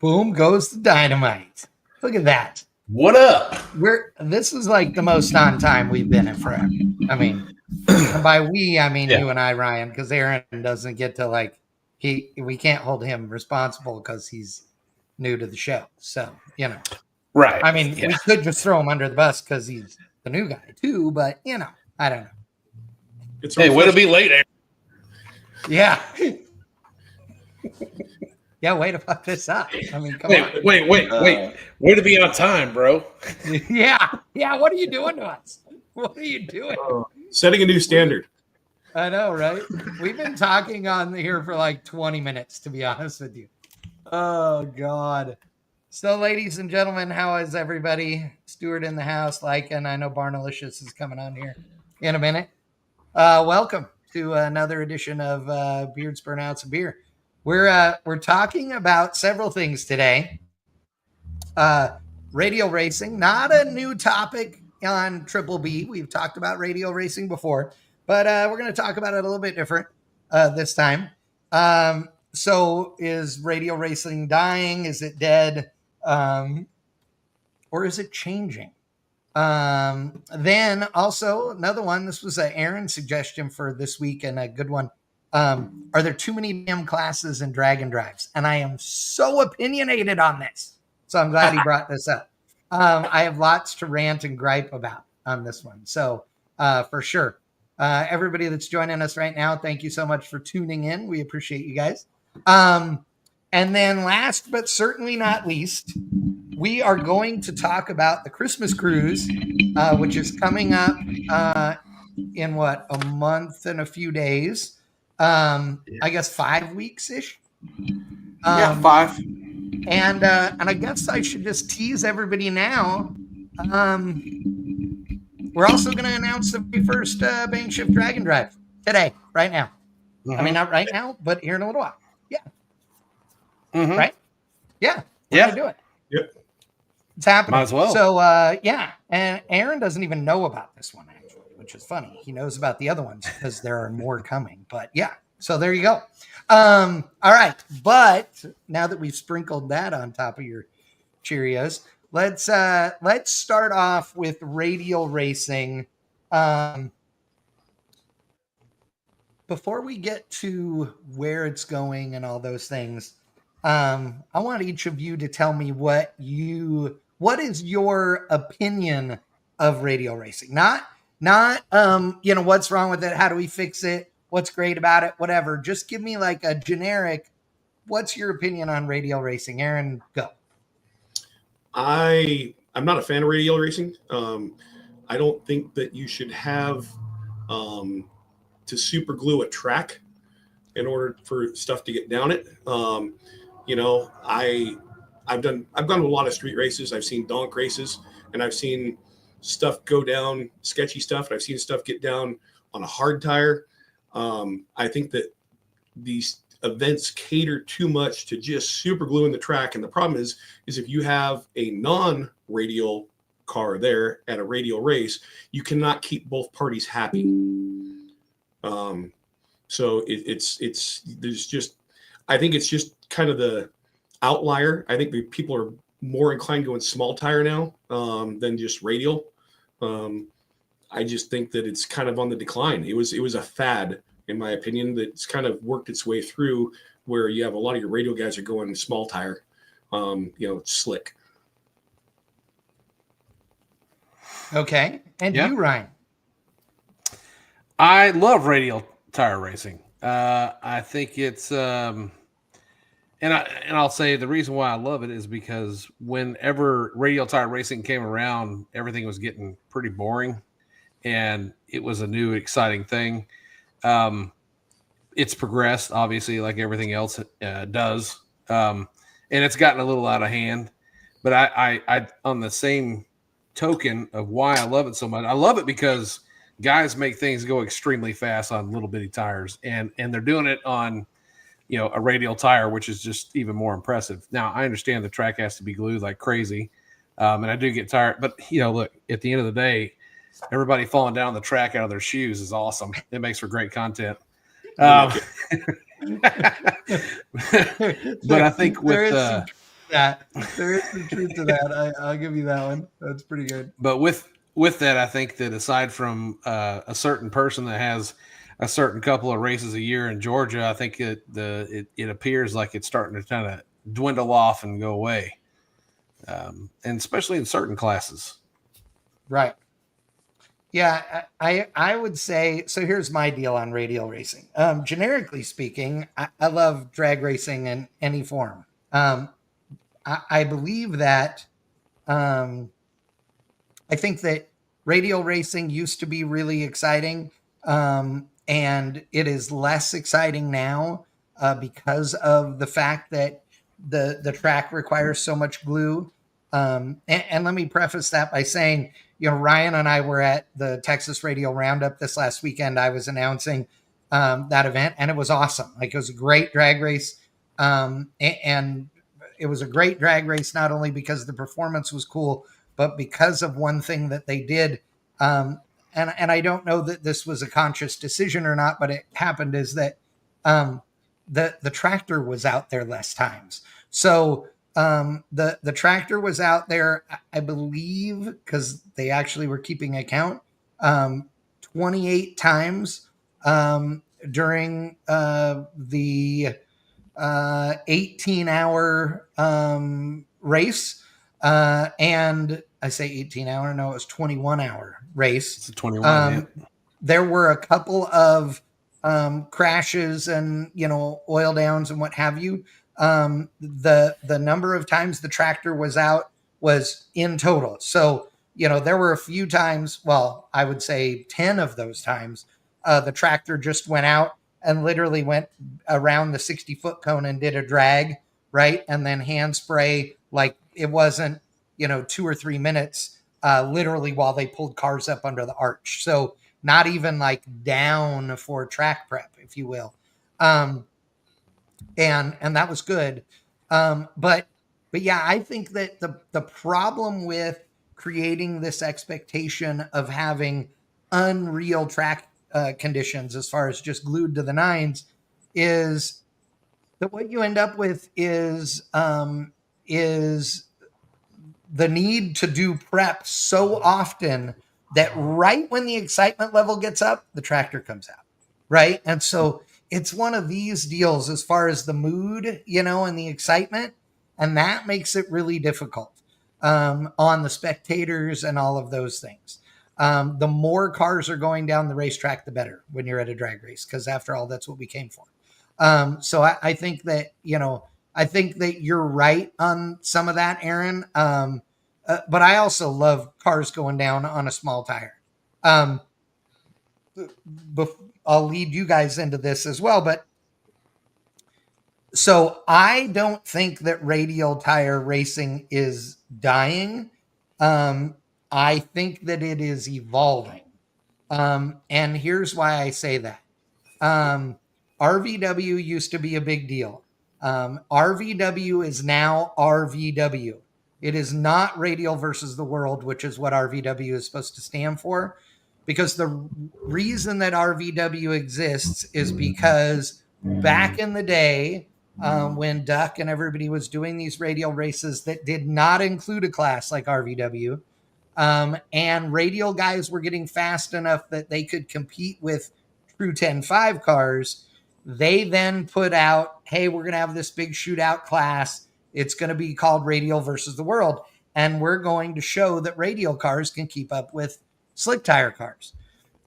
Boom goes the dynamite. Look at that. What up? This is like the most on time we've been in forever. I mean, and by we, I mean you and I, Ryan, because Aaron doesn't get to we can't hold him responsible because he's new to the show. So, Right. I mean, we could just throw him under the bus because he's the new guy too, but I don't know. Hey, way to be late, Aaron. Yeah. Yeah, way to fuck this up. I mean, come on. Wait. Way to be on time, bro. Yeah. What are you doing to us? What are you doing? Setting a new standard. I know, right? We've been talking on here for like 20 minutes, to be honest with you. Oh, God. So, ladies and gentlemen, how is everybody? Stuart in the house, and I know Barnalicious is coming on here in a minute. Welcome to another edition of Beards, Burnouts, and Beer. We're talking about several things today. Radial racing, not a new topic on Triple B. We've talked about radial racing before, but we're going to talk about it a little bit different this time. So is radial racing dying? Is it dead? Or is it changing? Then also another one, this was Aaron's suggestion for this week and a good one. Are there too many damn classes in Dragon Drives? And I am so opinionated on this. So I'm glad he brought this up. I have lots to rant and gripe about on this one. So for sure. Everybody that's joining us right now, thank you so much for tuning in. We appreciate you guys. And then last but certainly not least, we are going to talk about the Christmas cruise, which is coming up in a month and a few days. I guess 5 weeks-ish. 5. And I guess I should just tease everybody now. We're also going to announce the very first Bang Shift Dragon Drive today, right now. I mean, not right now, but here in a little while. Yeah. Mm-hmm. Right? Yeah. We're going to do it. Yep. It's happening. Might as well. So, yeah. And Aaron doesn't even know about this one, actually, which is funny. He knows about the other ones because there are more coming. But, yeah. So, there you go. All right. But now that we've sprinkled that on top of your Cheerios, let's start off with radial racing. Before we get to where it's going and all those things, I want each of you to tell me what is your opinion of radial racing? Not what's wrong with it, how do we fix it, what's great about it, whatever. Just give me like a generic, what's your opinion on radial racing? Aaron, go. I'm not a fan of radial racing. I don't think that you should have to super glue a track in order for stuff to get down it. I've gone to a lot of street races. I've seen donk races, and I've seen stuff go down, sketchy stuff, and I've seen stuff get down on a hard tire. I think that these events cater too much to just super gluing the track, and the problem is if you have a non-radial car there at a radial race, you cannot keep both parties happy. So I think it's just kind of the outlier. I think the people are more inclined going small tire now than just radial. I just think that it's kind of on the decline. It was a fad, in my opinion, that's kind of worked its way through where you have a lot of your radial guys are going small tire, slick. Okay. And you, Ryan? I love radial tire racing. I think it's and I'll say the reason why I love it is because whenever radial tire racing came around, everything was getting pretty boring, and it was a new exciting thing. It's progressed, obviously, like everything else does, and it's gotten a little out of hand. But I on the same token of why I love it so much, I love it because guys make things go extremely fast on little bitty tires, and they're doing it on a radial tire, which is just even more impressive. Now, I understand the track has to be glued like crazy, and I do get tired, but look, at the end of the day, everybody falling down the track out of their shoes is awesome. It makes for great content. But I think with that. There is some truth to that. I'll give you that one. That's pretty good. But with that, I think that aside from a certain person that has a certain couple of races a year in Georgia, I think it appears like it's starting to kind of dwindle off and go away, and especially in certain classes. Right. Yeah, I would say so. Here's my deal on radial racing. Generically speaking, I love drag racing in any form. I believe that I think that radial racing used to be really exciting, and it is less exciting now because of the fact that the track requires so much glue. And let me preface that by saying, Ryan and I were at the Texas Radial Roundup this last weekend. I was announcing that event, and it was awesome. Like, it was a great drag race, and it was a great drag race not only because the performance was cool, but because of one thing that they did. And I don't know that this was a conscious decision or not, but it happened, is that the tractor was out there less times. So the tractor was out there, I believe, because they actually were keeping account, 28 times during the 18-hour race. And I say 18-hour, no, it was 21-hour race. It's a 21. There were a couple of crashes and, oil downs and what have you. The number of times the tractor was out was in total. So, there were a few times, well, I would say 10 of those times, the tractor just went out and literally went around the 60-foot cone and did a drag, right? And then hand spray, like it wasn't, 2 or 3 minutes, literally while they pulled cars up under the arch. So not even like down for track prep, if you will. And that was good. But yeah, I think that the problem with creating this expectation of having unreal track conditions as far as just glued to the nines is that what you end up with is the need to do prep so often that right when the excitement level gets up, the tractor comes out, right? And so it's one of these deals as far as the mood, and the excitement, and that makes it really difficult on the spectators and all of those things. The more cars are going down the racetrack, the better when you're at a drag race, because after all, that's what we came for. So I think that, I think that you're right on some of that, Aaron. But I also love cars going down on a small tire. I'll lead you guys into this as well, but so I don't think that radial tire racing is dying. I think that it is evolving. And here's why I say that. RVW used to be a big deal. RVW is now RVW. It is not Radial versus the World, which is what RVW is supposed to stand for. Because the reason that RVW exists is because back in the day, when Duck and everybody was doing these radial races that did not include a class like RVW, and radial guys were getting fast enough that they could compete with true 10.5 cars, they then put out, hey, we're going to have this big shootout class. It's going to be called Radial versus the World. And we're going to show that radial cars can keep up with slick tire cars.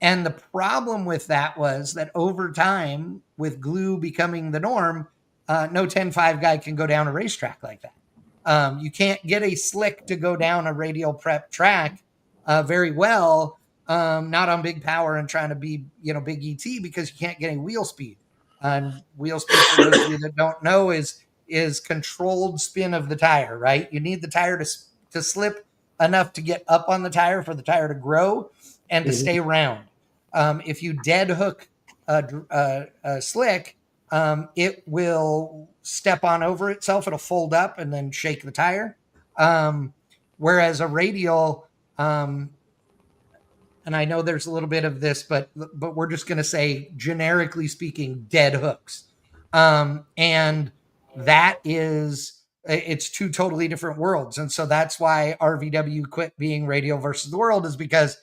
And the problem with that was that over time, with glue becoming the norm, no 10.5 guy can go down a racetrack like that. You can't get a slick to go down a radial prep track very well, not on big power and trying to be, big ET, because you can't get any wheel speed. And wheel speed, for those of you that don't know, is controlled spin of the tire, right? You need the tire to slip enough to get up on the tire for the tire to grow and to stay round. If you dead hook a slick, it will step on over itself. It'll fold up and then shake the tire. Whereas a radial, and I know there's a little bit of this, but we're just going to say, generically speaking, dead hooks. And that is it's two totally different worlds. And so that's why RVW quit being Radial versus the World, is because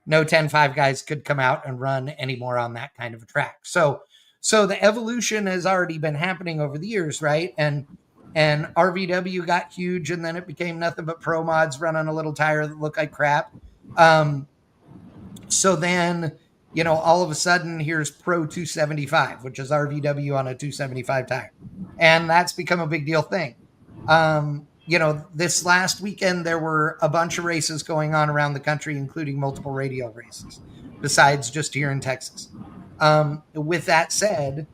no 10.5 guys could come out and run anymore on that kind of a track. So the evolution has already been happening over the years, right? And RVW got huge, and then it became nothing but pro mods running a little tire that looked like crap. So then, all of a sudden, here's Pro 275, which is RVW on a 275 tire. And that's become a big deal thing. This last weekend, there were a bunch of races going on around the country, including multiple Radial races, besides just here in Texas. With that said,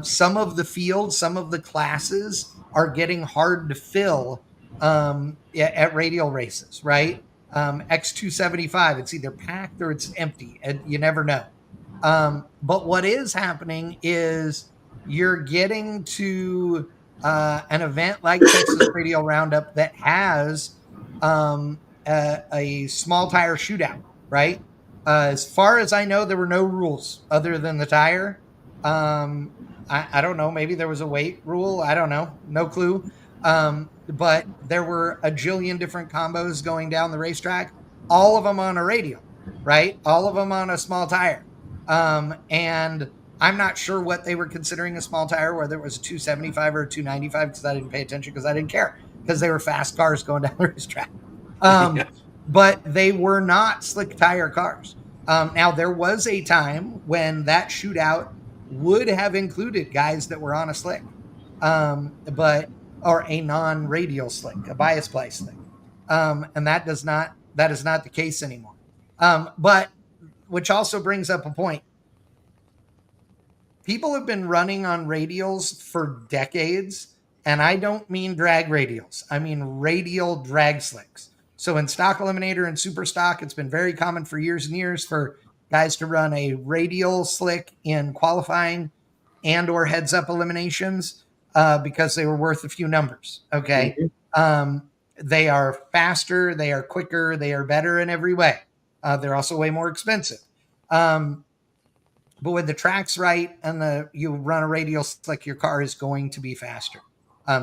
some of the fields, some of the classes are getting hard to fill at Radial races, right? X275, it's either packed or it's empty, and you never know. But what is happening is you're getting to an event like Texas Radial Roundup that has a small tire shootout, right? As far as I know, there were no rules other than the tire. I don't know. Maybe there was a weight rule. I don't know. No clue. But there were a jillion different combos going down the racetrack, all of them on a Radial, right? All of them on a small tire. And I'm not sure what they were considering a small tire, whether it was a 275 or a 295, because I didn't pay attention, because I didn't care, because they were fast cars going down the racetrack. But they were not slick tire cars. Now, there was a time when that shootout would have included guys that were on a slick, or a non-radial slick, a bias ply slick. And that is not the case anymore. But which also brings up a point. People have been running on radials for decades, and I don't mean drag radials. I mean radial drag slicks. So in stock eliminator and super stock, it's been very common for years and years for guys to run a radial slick in qualifying and or heads up eliminations because they were worth a few numbers. Okay. Mm-hmm. They are faster, they are quicker, they are better in every way. They're also way more expensive. But with the tracks right and you run a radial slick, your car is going to be faster.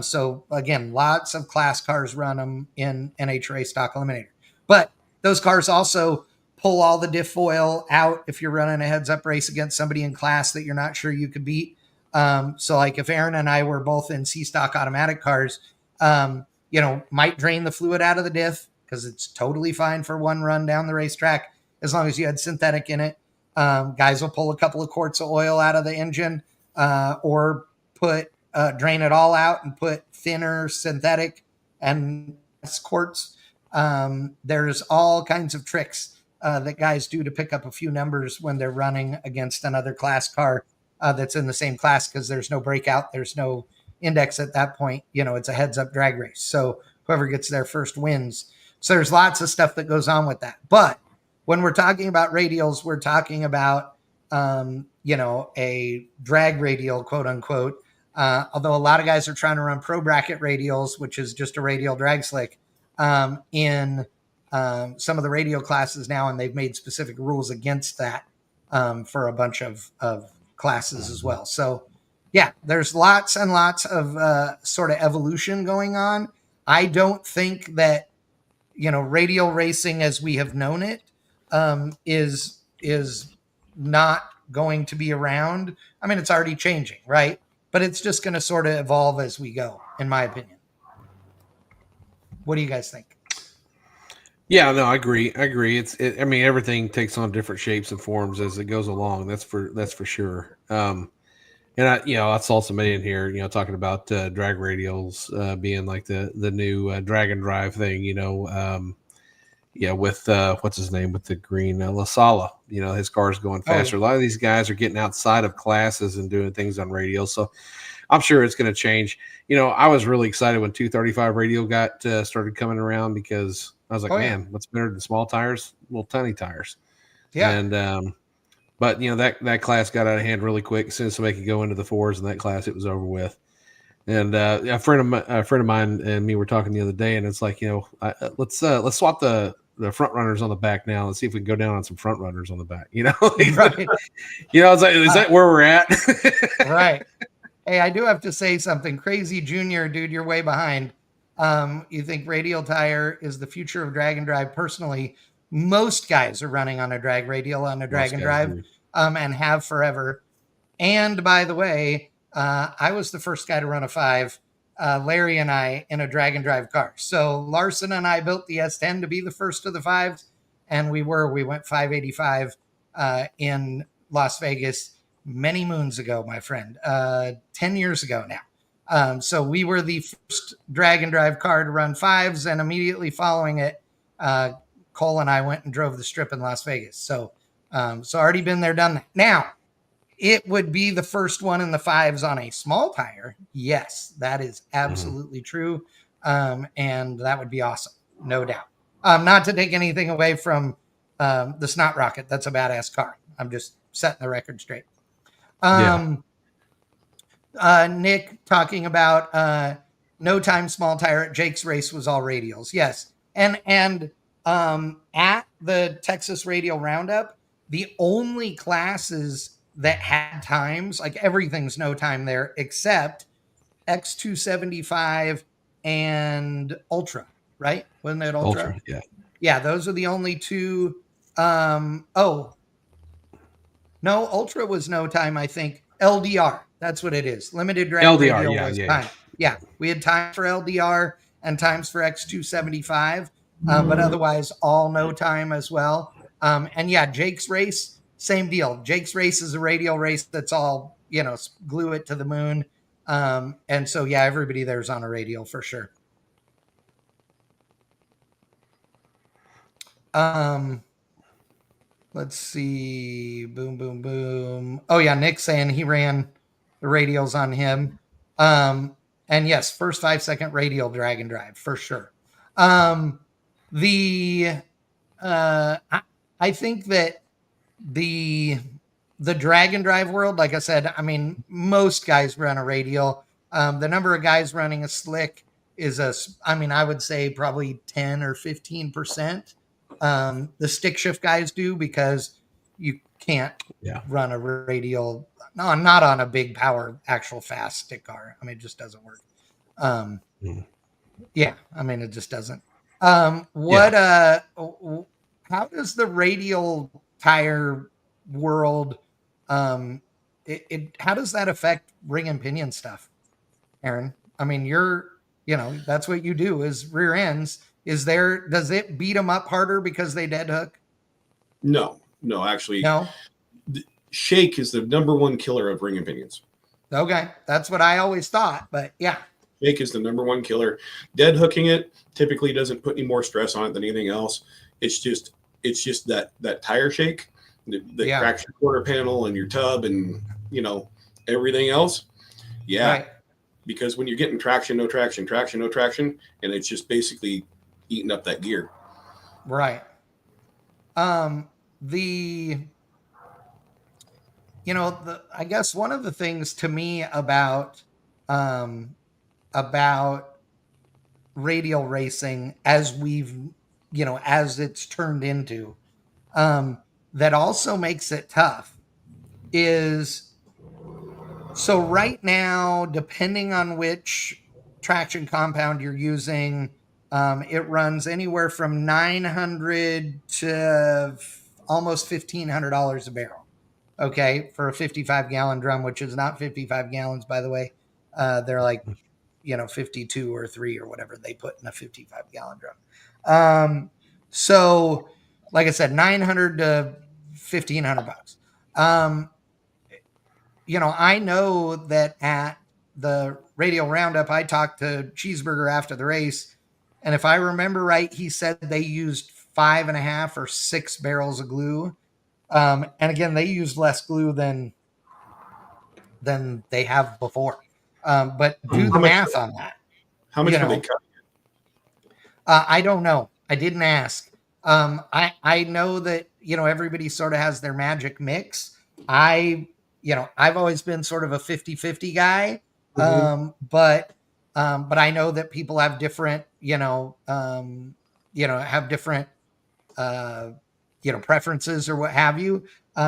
So again, lots of class cars run them in NHRA stock eliminator, but those cars also pull all the diff foil out if you're running a heads up race against somebody in class that you're not sure you could beat. So like if Aaron and I were both in C stock automatic cars, might drain the fluid out of the diff, because it's totally fine for one run down the racetrack as long as you had synthetic in it. Guys will pull a couple of quarts of oil out of the engine, or drain it all out and put thinner synthetic and quarts. There's all kinds of tricks that guys do to pick up a few numbers when they're running against another class car that's in the same class, because there's no breakout, there's no index at that point. It's a heads up drag race, so whoever gets there first wins. So there's lots of stuff that goes on with that. But when we're talking about radials, we're talking about a drag radial, quote unquote. Although a lot of guys are trying to run pro bracket radials, which is just a radial drag slick, in some of the radial classes now, and they've made specific rules against that for a bunch of classes as well. So yeah, there's lots and lots of sort of evolution going on. I don't think that radial racing as we have known it is not going to be around. I mean, it's already changing, right? But it's just going to sort of evolve as we go, in my opinion. What do you guys think? Yeah, no, I agree. I mean, everything takes on different shapes and forms as it goes along. That's for sure. And I saw somebody in here, talking about drag radials being like the new drag and drive thing, with what's his name with the green La Sala, his car's going faster. A lot of these guys are getting outside of classes and doing things on radial. So I'm sure it's going to change. I was really excited when 235 radial got started coming around, because I was like, man, what's better than small tires? Little tiny tires. Yeah. And, but that class got out of hand really quick. As soon as somebody could go into the fours in that class, it was over with. And a friend of mine and me were talking the other day, and it's like, let's swap the front runners on the back now and see if we can go down on some front runners on the back. Right. I was like, is that where we're at? Right. Hey, I do have to say something. Crazy Junior, dude, you're way behind. You think radial tire is the future of drag and drive? Personally, most guys are running on a drag radial on a drag Most and guys drive, do. and have forever. And by the way, I was the first guy to run a 5, Larry and I, in a drag and drive car. So Larson and I built the S10 to be the first of the 5s, and we went 585 in Las Vegas many moons ago, my friend, 10 years ago now. So we were the first drag and drive car to run 5s, and immediately following it, Cole and I went and drove the strip in Las Vegas. So already been there, done that. Now, it would be the first one in the 5s on a small tire. Yes, that is absolutely true. And that would be awesome, no doubt. Not to take anything away from the Snot Rocket. That's a badass car. I'm just setting the record straight. Nick talking about no time small tire at Jake's race was all radials. Yes. And at the Texas Radial Roundup, the only classes that had times, like everything's no time there except X275 and Ultra, right? Wasn't it Ultra? Ultra, yeah. Yeah, those are the only two. No, Ultra was no time, I think. LDR, that's what it is. Limited drag LDR, radial yeah, was yeah, time. Yeah, we had time for LDR and times for X275, but otherwise all no time as well. And yeah, Jake's race, same deal. Jake's race is a radial race that's all, glue it to the moon. And so, yeah, everybody there's on a radial for sure. Let's see. Boom, boom, boom. Oh, yeah. Nick's saying he ran the radials on him. And yes, first 5-second radial drag and drive for sure. I think that the drag and drive world, like I said, I mean, most guys run a radial. The number of guys running a slick is I would say probably 10 or 15%. The stick shift guys do because you can't run a radial. No, not on a big power, actual fast stick car. I mean, it just doesn't work. Yeah, I mean, it just doesn't. How does the radial tire world, how does that affect ring and pinion stuff, Aaron? I mean, that's what you do is rear ends. Does it beat them up harder because they dead hook? No, actually, no. Shake is the number one killer of ring and pinions. Okay, that's what I always thought, but yeah. Shake is the number one killer. Dead hooking it typically doesn't put any more stress on it than anything else. It's just that tire shake that cracks your quarter panel and your tub and everything else. Yeah. Right. Because when you're getting traction, no traction, no traction, and it's just basically eating up that gear. Right. I guess one of the things to me about radial racing as as it's turned into, that also makes it tough is, so right now, depending on which traction compound you're using, it runs anywhere from $900 to almost $1,500 a barrel. Okay, for a 55-gallon drum, which is not 55 gallons, by the way. They're like, 52 or 3 or whatever they put in a 55-gallon drum. So, like I said, $900 to $1,500. I know that at the Radial Roundup, I talked to Cheeseburger after the race, and if I remember right, he said they used 5.5 or 6 barrels of glue. And again, they used less glue than they have before. But do the math on that. How much were they cutting? I don't know. I didn't ask. I know that, everybody sort of has their magic mix. I've always been sort of a 50-50 guy. Mm-hmm. But I know that people have different, preferences or what have you,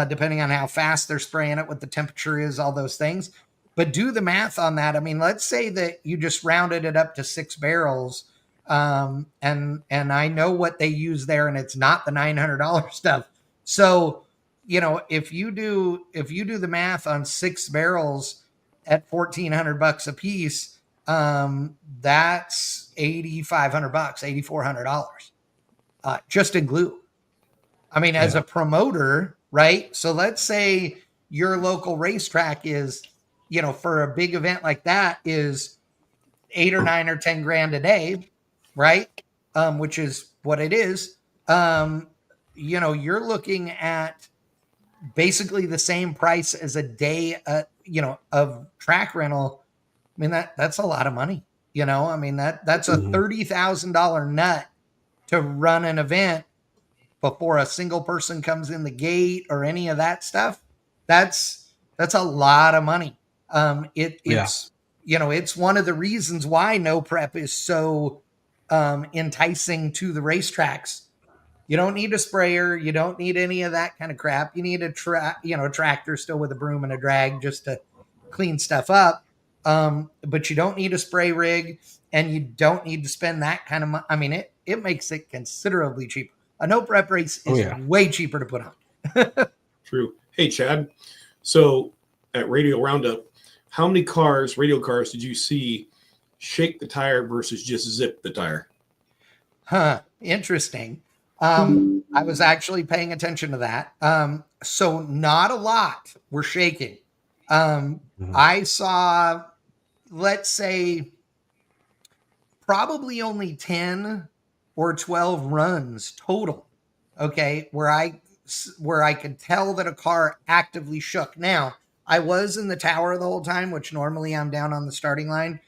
depending on how fast they're spraying it, what the temperature is, all those things. But do the math on that. I mean, let's say that you just rounded it up to 6 barrels. And I know what they use there, and it's not the $900 stuff. So, if you do the math on 6 barrels at $1,400 a piece, that's $8,500, $8,400, just in glue. I mean, as a promoter, right? So let's say your local racetrack is, for a big event like that is 8 or 9 or 10 grand a day, right? Which is what it is. You're looking at basically the same price as a day, of track rental. I mean, that's a lot of money. I mean, that's a $30,000 nut to run an event before a single person comes in the gate or any of that stuff. That's a lot of money. It's it's one of the reasons why no prep is so enticing to the racetracks. You don't need a sprayer. You don't need any of that kind of crap. You need a tractor still with a broom and a drag just to clean stuff up. But you don't need a spray rig, and you don't need to spend that kind of money. I mean, it makes it considerably cheaper. A no prep race is way cheaper to put on. True. Hey, Chad. So at Radial Roundup, how many radial cars did you see shake the tire versus just zip the tire? Interesting. I was actually paying attention to that. So not a lot were shaking. I saw, let's say, probably only 10 or 12 runs total. Okay. Where I could tell that a car actively shook. Now, I was in the tower the whole time, which normally I'm down on the starting line.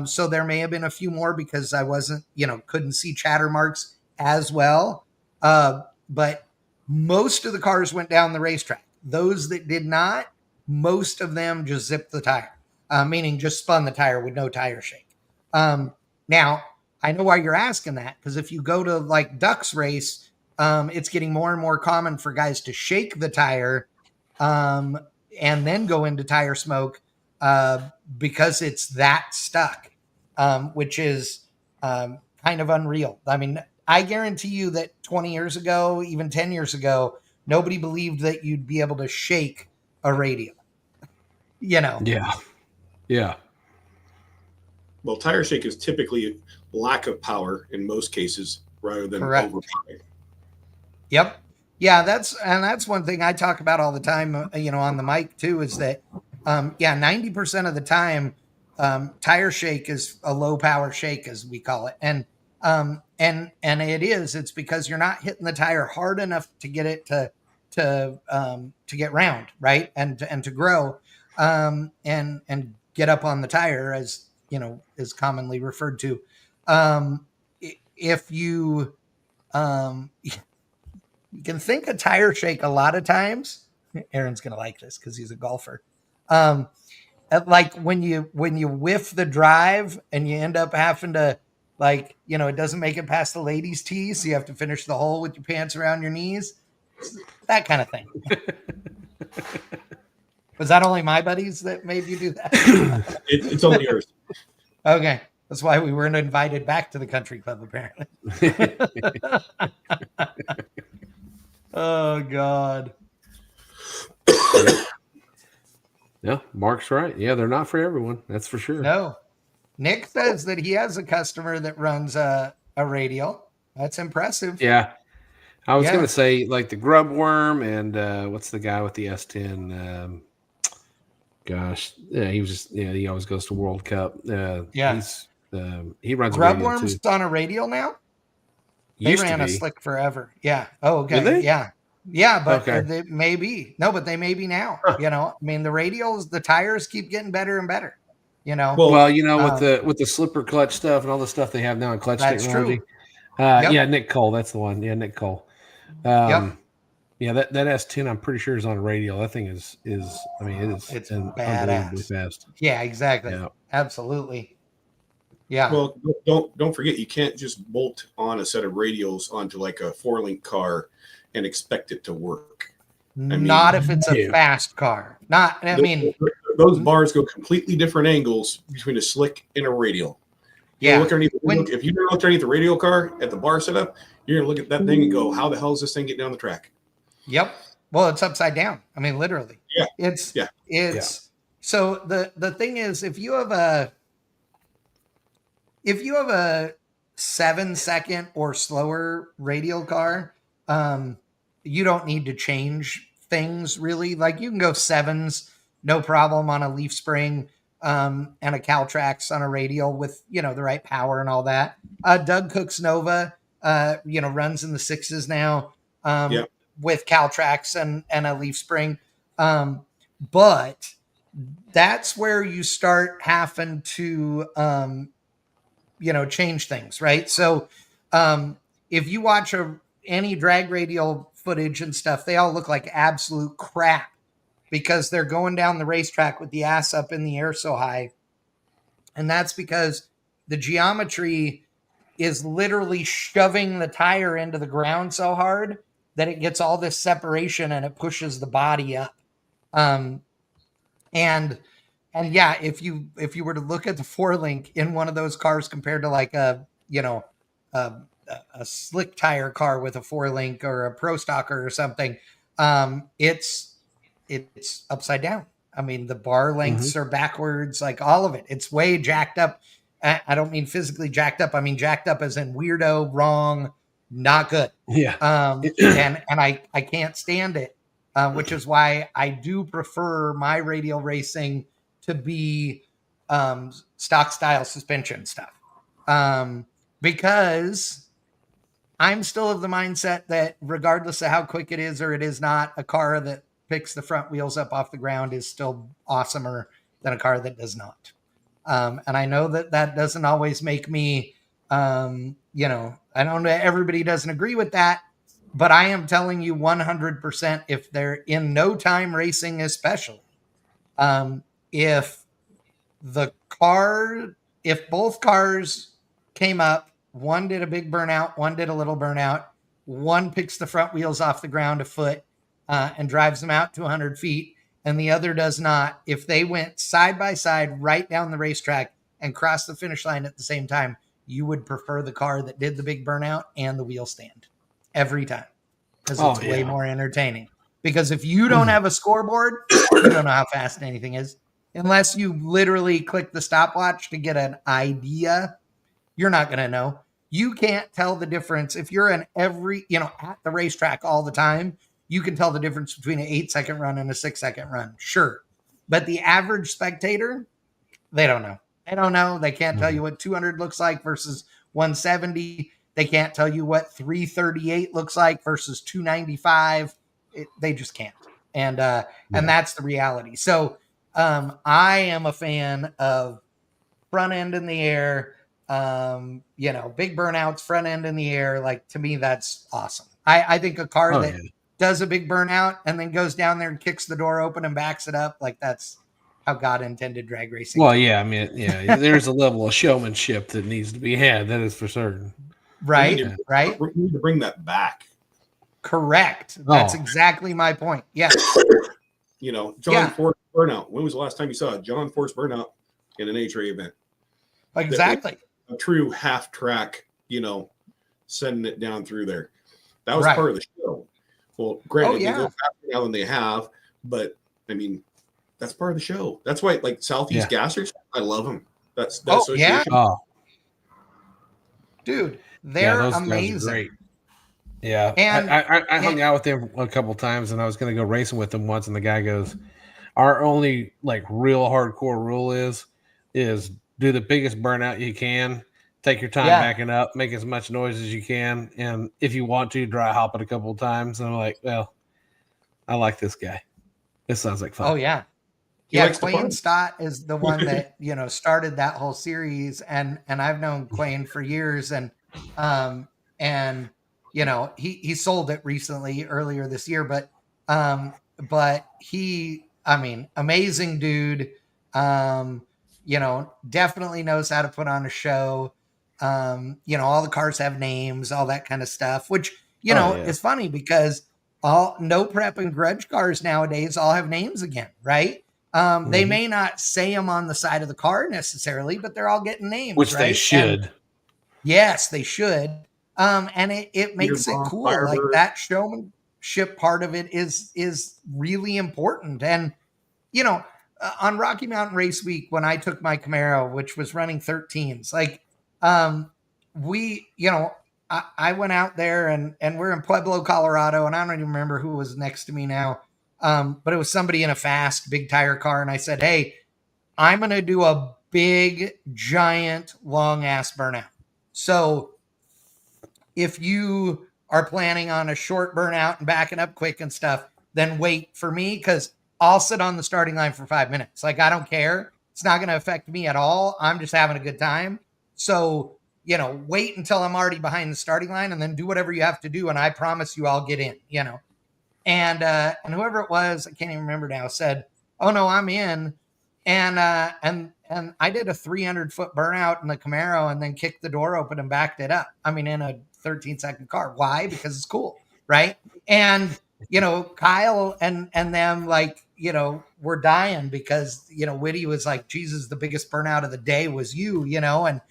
So there may have been a few more because I wasn't, couldn't see chatter marks as well. But most of the cars went down the racetrack. Those that did not, most of them just zipped the tire, meaning just spun the tire with no tire shake. Now, I know why you're asking that, because if you go to like Ducks race, it's getting more and more common for guys to shake the tire and then go into tire smoke because it's that stuck, which is kind of unreal. I mean, I guarantee you that 20 years ago, even 10 years ago, nobody believed that you'd be able to shake a Radial. Yeah. Well, tire shake is typically lack of power in most cases rather than overpower. Yep. Yeah, that's one thing I talk about all the time, on the mic too, is that 90% of the time tire shake is a low power shake, as we call it. And it's because you're not hitting the tire hard enough to get it to get round, right? And to grow and get up on the tire, as is commonly referred to. If you you can think a tire shake a lot of times. Aaron's gonna like this because he's a golfer. Like when you whiff the drive and you end up having to, like, it doesn't make it past the ladies' tee, so you have to finish the hole with your pants around your knees. That kind of thing. Was that only my buddies that made you do that? It's only yours. Okay. That's why we weren't invited back to the country club, apparently. Oh, God. Yeah, Mark's right. Yeah, they're not for everyone. That's for sure. No. Nick says that he has a customer that runs a Radial. That's impressive. Yeah. I was going to say, like, the Grub Worm and what's the guy with the S10? He was just, he always goes to World Cup. He runs Grub Worm's on a Radial now? They ran a slick forever. Yeah. Oh, okay. Did they? Yeah. Yeah, but they may be. No, but they may be now. Huh. I mean, the Radials, the tires keep getting better and better. Well, with the slipper clutch stuff and all the stuff they have now in clutch technology. True. Yeah, Nick Cole, that's the one. Yeah, Nick Cole. Yeah, that S10, I'm pretty sure is on a Radial. That thing is it's unbelievably fast. Yeah, exactly. Yeah. Absolutely. Yeah. Well, don't forget, you can't just bolt on a set of Radials onto like a 4-link car and expect it to work. Not if it's a fast car. those bars go completely different angles between a slick and a radial. Yeah. Look underneath if you look underneath the radial car at the bar setup, you're gonna look at that thing and go, "How the hell is this thing getting down the track?" Yep. Well, it's upside down. I mean, literally. Yeah. It's so the thing is, if you have a 7-second or slower radial car, you don't need to change things really. Like you can go 7s, no problem on a leaf spring, and a Caltrax on a radial with, the right power and all that. Doug Cook's Nova, runs in the 6s now, with Caltrax and a leaf spring. But that's where you start having to, change things, right? So if you watch any drag radial footage and stuff, they all look like absolute crap because they're going down the racetrack with the ass up in the air so high. And that's because the geometry is literally shoving the tire into the ground so hard that it gets all this separation and it pushes the body up. And yeah, if you were to look at the 4-link in one of those cars compared to like a slick tire car with a 4-link or a Pro Stocker or something, it's upside down. I mean, the bar lengths are backwards, like all of it. It's way jacked up. I don't mean physically jacked up. I mean jacked up as in weirdo, wrong, not good. Yeah. And I can't stand it, which is why I do prefer my radial racing to be stock style suspension stuff. Because I'm still of the mindset that regardless of how quick it is or it is not, a car that picks the front wheels up off the ground is still awesomer than a car that does not. And I know that doesn't always make me, I don't know, everybody doesn't agree with that, but I am telling you 100% if they're in no time racing, especially, if both cars came up, one did a big burnout, one did a little burnout, one picks the front wheels off the ground a foot and drives them out to 100 feet, and the other does not, if they went side by side right down the racetrack and crossed the finish line at the same time, you would prefer the car that did the big burnout and the wheel stand every time because it's way more entertaining. Because if you don't have a scoreboard, you don't know how fast anything is. Unless you literally click the stopwatch to get an idea, you're not going to know. You can't tell the difference. If you're at the racetrack all the time, you can tell the difference between an 8-second run and a 6-second run. Sure. But the average spectator, they don't know. They don't know. They can't tell you what 200 looks like versus 170. They can't tell you what 338 looks like versus 295. They just can't. And that's the reality. So I am a fan of front end in the air, big burnouts, front end in the air. Like, to me, that's awesome. I think a car that does a big burnout and then goes down there and kicks the door open and backs it up, like that's how God intended drag racing. Well, yeah, I mean, there's a level of showmanship that needs to be had. That is for certain. Right. We need to bring that back. Correct. That's exactly my point. Yeah. John Force burnout. When was the last time you saw a John Force burnout in an HRA event? Exactly. A true half track, sending it down through there. That was part of the show. Well, granted, they go faster now than they have, but I mean, that's part of the show. That's why, like Southeast Gassers, I love them. That's association. Dude, they're amazing. Great. Yeah, and I hung out with them a couple times, and I was going to go racing with them once, and the guy goes, "Our only real hardcore rule is do the biggest burnout you can, take your time backing up, make as much noise as you can, and if you want to, dry hop it a couple of times." And I'm like, well, I like this guy. This sounds like fun. Oh yeah. Quayne Stott is the one that started that whole series, and I've known Quayne for years, and he sold it recently earlier this year, but he, amazing dude, definitely knows how to put on a show. All the cars have names, all that kind of stuff, which is funny because all no prep and grudge cars nowadays all have names again, right? They may not say them on the side of the car necessarily, but they're all getting names, Which right? they should. And yes, they should. And it makes it cool. Firebird. Like that showmanship part of it is really important. And on Rocky Mountain Race Week, when I took my Camaro, which was running 13s, like we, I went out there and we're in Pueblo, Colorado, and I don't even remember who was next to me now. But it was somebody in a fast big tire car. And I said, hey, I'm going to do a big, giant, long ass burnout. So if you are planning on a short burnout and backing up quick and stuff, then wait for me, because I'll sit on the starting line for 5 minutes. Like, I don't care. It's not going to affect me at all. I'm just having a good time. So, wait until I'm already behind the starting line and then do whatever you have to do. And I promise you I'll get in, And whoever it was, I can't even remember now, said, oh no, I'm in. And I did a 300-foot burnout in the Camaro and then kicked the door open and backed it up. I mean, in a 13-second car. Why? Because it's cool. Right. And, Kyle and them, like, were dying because, Whitty was like, Jesus, the biggest burnout of the day was you, and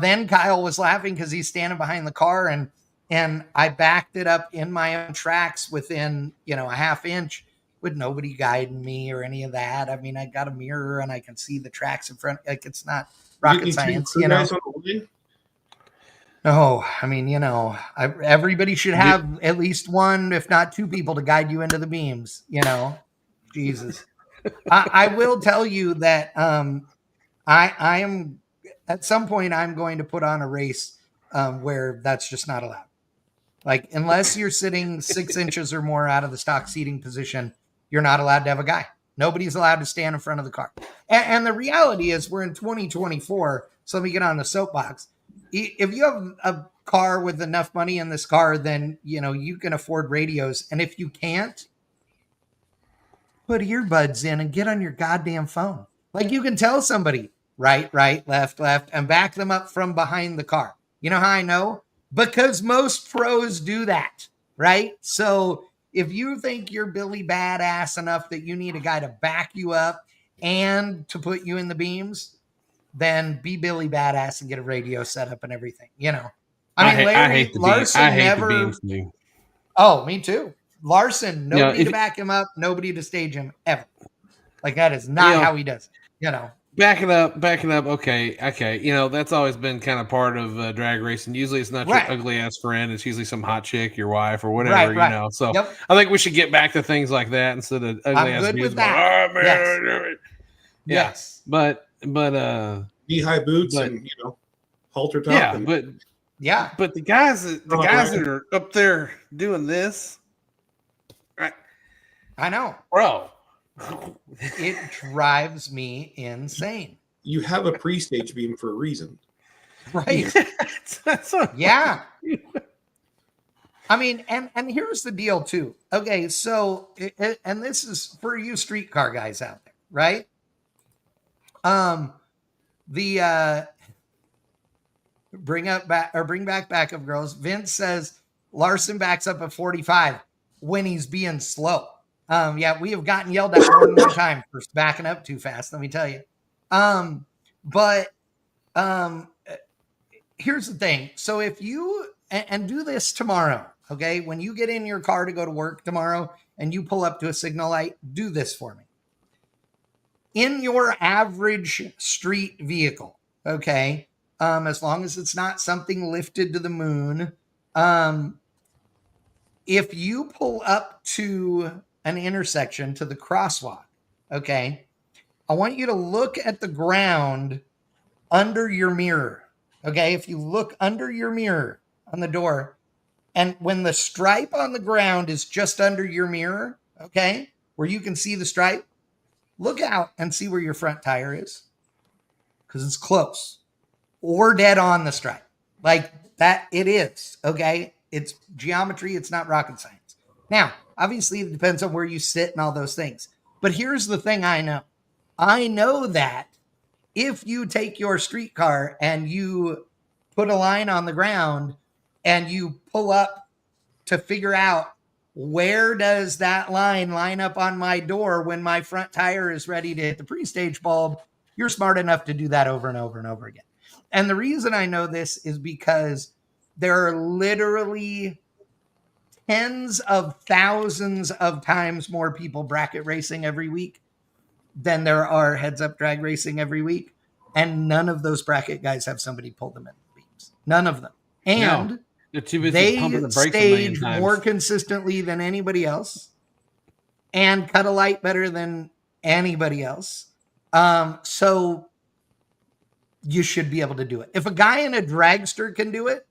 then Kyle was laughing because he's standing behind the car and I backed it up in my own tracks within, a half inch with nobody guiding me or any of that. I mean, I got a mirror and I can see the tracks in front. Like, it's not rocket science, No, I mean, everybody should have at least one, if not two people to guide you into the beams, Jesus. I will tell you that I am, at some point, I'm going to put on a race where that's just not allowed. Like, unless you're sitting 6 inches or more out of the stock seating position, you're not allowed to have a guy. Nobody's allowed to stand in front of the car. And the reality is we're in 2024. So let me get on the soapbox. If you have a car with enough money in this car, then, you can afford radios. And if you can't, put earbuds in and get on your goddamn phone. Like, you can tell somebody right, left, and back them up from behind the car. You know how I know? Because most pros do that, right? So if you think you're Billy Badass enough that you need a guy to back you up and to put you in the beams, then be Billy Badass and get a radio set up and everything, I mean, Larson never. The beams thing. Oh, me too. Larson, nobody to back him up, nobody to stage him ever. Like, that is not how he does it, Backing up. Okay. That's always been kind of part of drag racing. Usually it's not your ugly ass friend. It's usually some hot chick, your wife, or whatever, So I think we should get back to things like that instead of ugly ass music. Yes. But knee-high boots and, halter top. But the guys that are up there doing this, I know. Bro. It drives me insane. You have a pre-stage beam for a reason. Right. Yeah. I mean, and here's the deal too. Okay, so and this is for you streetcar guys out there, right? The bring back backup girls. Vince says Larson backs up at 45 when he's being slow. Yeah, we have gotten yelled at more than one time for backing up too fast, let me tell you. But here's the thing. So if you, and do this tomorrow, okay? When you get in your car to go to work tomorrow and you pull up to a signal light, do this for me. In your average street vehicle, okay? As long as it's not something lifted to the moon, if you pull up to an intersection, to the crosswalk, okay, I want you to look at the ground under your mirror, okay? If you look under your mirror on the door, and when the stripe on the ground is just under your mirror, okay, where you can see the stripe, look out and see where your front tire is, because it's close or dead on the stripe. Like that, it is, okay? It's geometry. It's not rocket science. Now, obviously, it depends on where you sit and all those things. But here's the thing I know. I know that if you take your streetcar and you put a line on the ground and you pull up to figure out where does that line up on my door when my front tire is ready to hit the pre-stage bulb? You're smart enough to do that over and over and over again. And the reason I know this is because there are literally tens of thousands of times more people bracket racing every week than there are heads-up drag racing every week. And none of those bracket guys have somebody pull them in the beams. None of them. And No, they're too busy pumping they the brakes a million stage times. more consistently than anybody else and cut a light better than anybody else. So you should be able to do it. If a guy in a dragster can do it,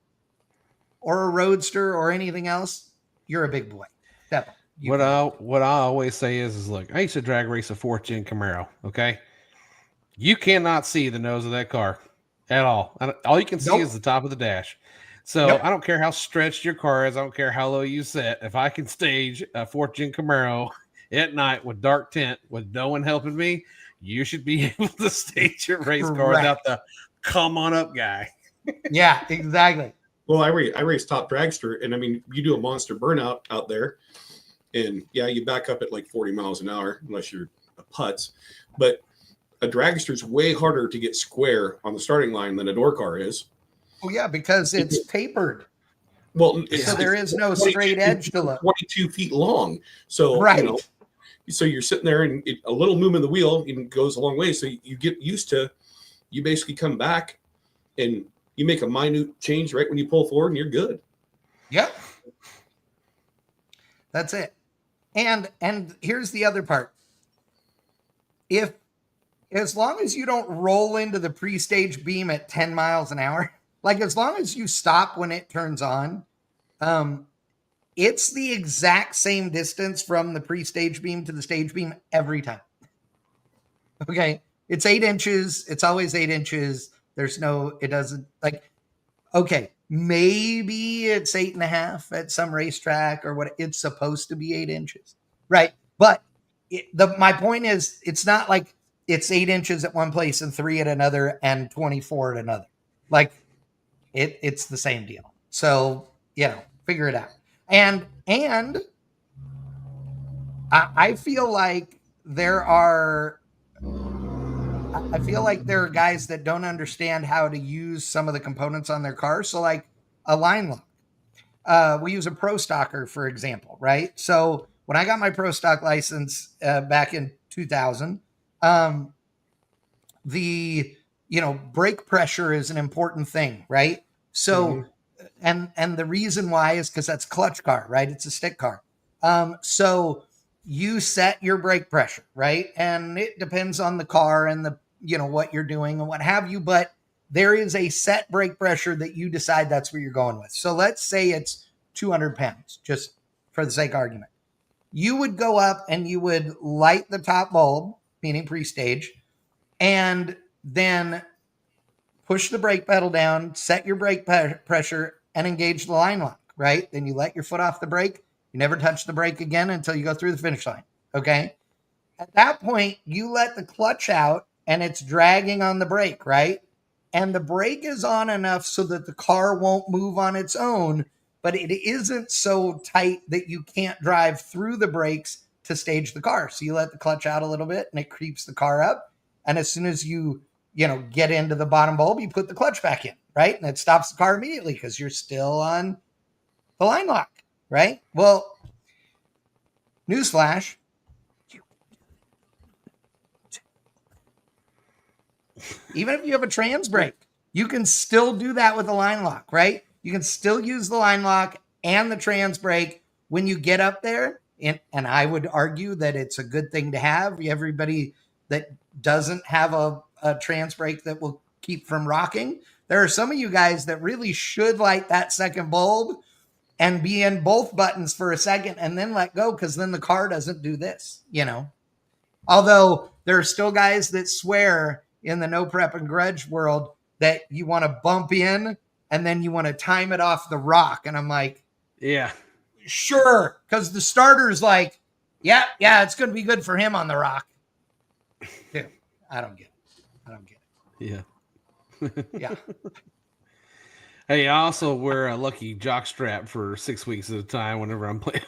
or a roadster or anything else, you're a big boy. Definitely. What I always say is look, I used to drag race a 4th gen Camaro. Okay, you cannot see the nose of that car at all. All you can see is the top of the dash. So I don't care how stretched your car is. I don't care how low you set. If I can stage a 4th gen Camaro at night with dark tint with no one helping me, you should be able to stage your race car without the come on up guy. Yeah, exactly. Well, I race top dragster, and I mean, you do a monster burnout out there, and yeah, you back up at like 40 miles an hour, unless you're a putz. But a dragster is way harder to get square on the starting line than a door car is. Oh yeah, because it's tapered. Well, so there is no straight edge to look. 22 feet long. So, right. So you're sitting there, and a little movement of the wheel even goes a long way. So you get used to, you basically come back and you make a minute change right when you pull forward, and you're good. Yep. That's it. And here's the other part. As long as you don't roll into the pre-stage beam at 10 miles an hour, like as long as you stop when it turns on, it's the exact same distance from the pre-stage beam to the stage beam every time. Okay. It's 8 inches. It's always 8 inches. It doesn't okay, maybe it's 8.5 at some racetrack or what. It's supposed to be 8 inches. Right. But my point is, it's not like it's 8 inches at one place and 3 at another and 24 at another. Like it's the same deal. So, figure it out. And I feel like there are guys that don't understand how to use some of the components on their car. So like a line lock. We use a Pro Stocker, for example, right? So when I got my Pro Stock license back in 2000, the brake pressure is an important thing, right? So and the reason why is because that's a clutch car, right? It's a stick car. So you set your brake pressure, right? And it depends on the car and the what you're doing and what have you, but there is a set brake pressure that you decide that's where you're going with. So let's say it's 200 pounds, just for the sake of argument. You would go up and you would light the top bulb, meaning pre-stage, and then push the brake pedal down, set your brake pressure, and engage the line lock, right? Then you let your foot off the brake. You never touch the brake again until you go through the finish line, okay? At that point, you let the clutch out, and it's dragging on the brake, right? And the brake is on enough so that the car won't move on its own, but it isn't so tight that you can't drive through the brakes to stage the car. So you let the clutch out a little bit, and it creeps the car up. And as soon as you get into the bottom bulb, you put the clutch back in, right? And it stops the car immediately because you're still on the line lock, right? Well, newsflash. Even if you have a trans brake, you can still do that with a line lock, right? You can still use the line lock and the trans brake when you get up there. And I would argue that it's a good thing to have. Everybody that doesn't have a trans brake that will keep from rocking. There are some of you guys that really should light that second bulb and be in both buttons for a second and then let go, because then the car doesn't do this, Although there are still guys that swear in the no prep and grudge world that you want to bump in and then you want to time it off the rock. And I'm like, yeah, sure. Because the starter's like, yeah, it's going to be good for him on the rock. Dude, I don't get it. Yeah. Hey, I also wear a lucky jock strap for 6 weeks at a time whenever I'm playing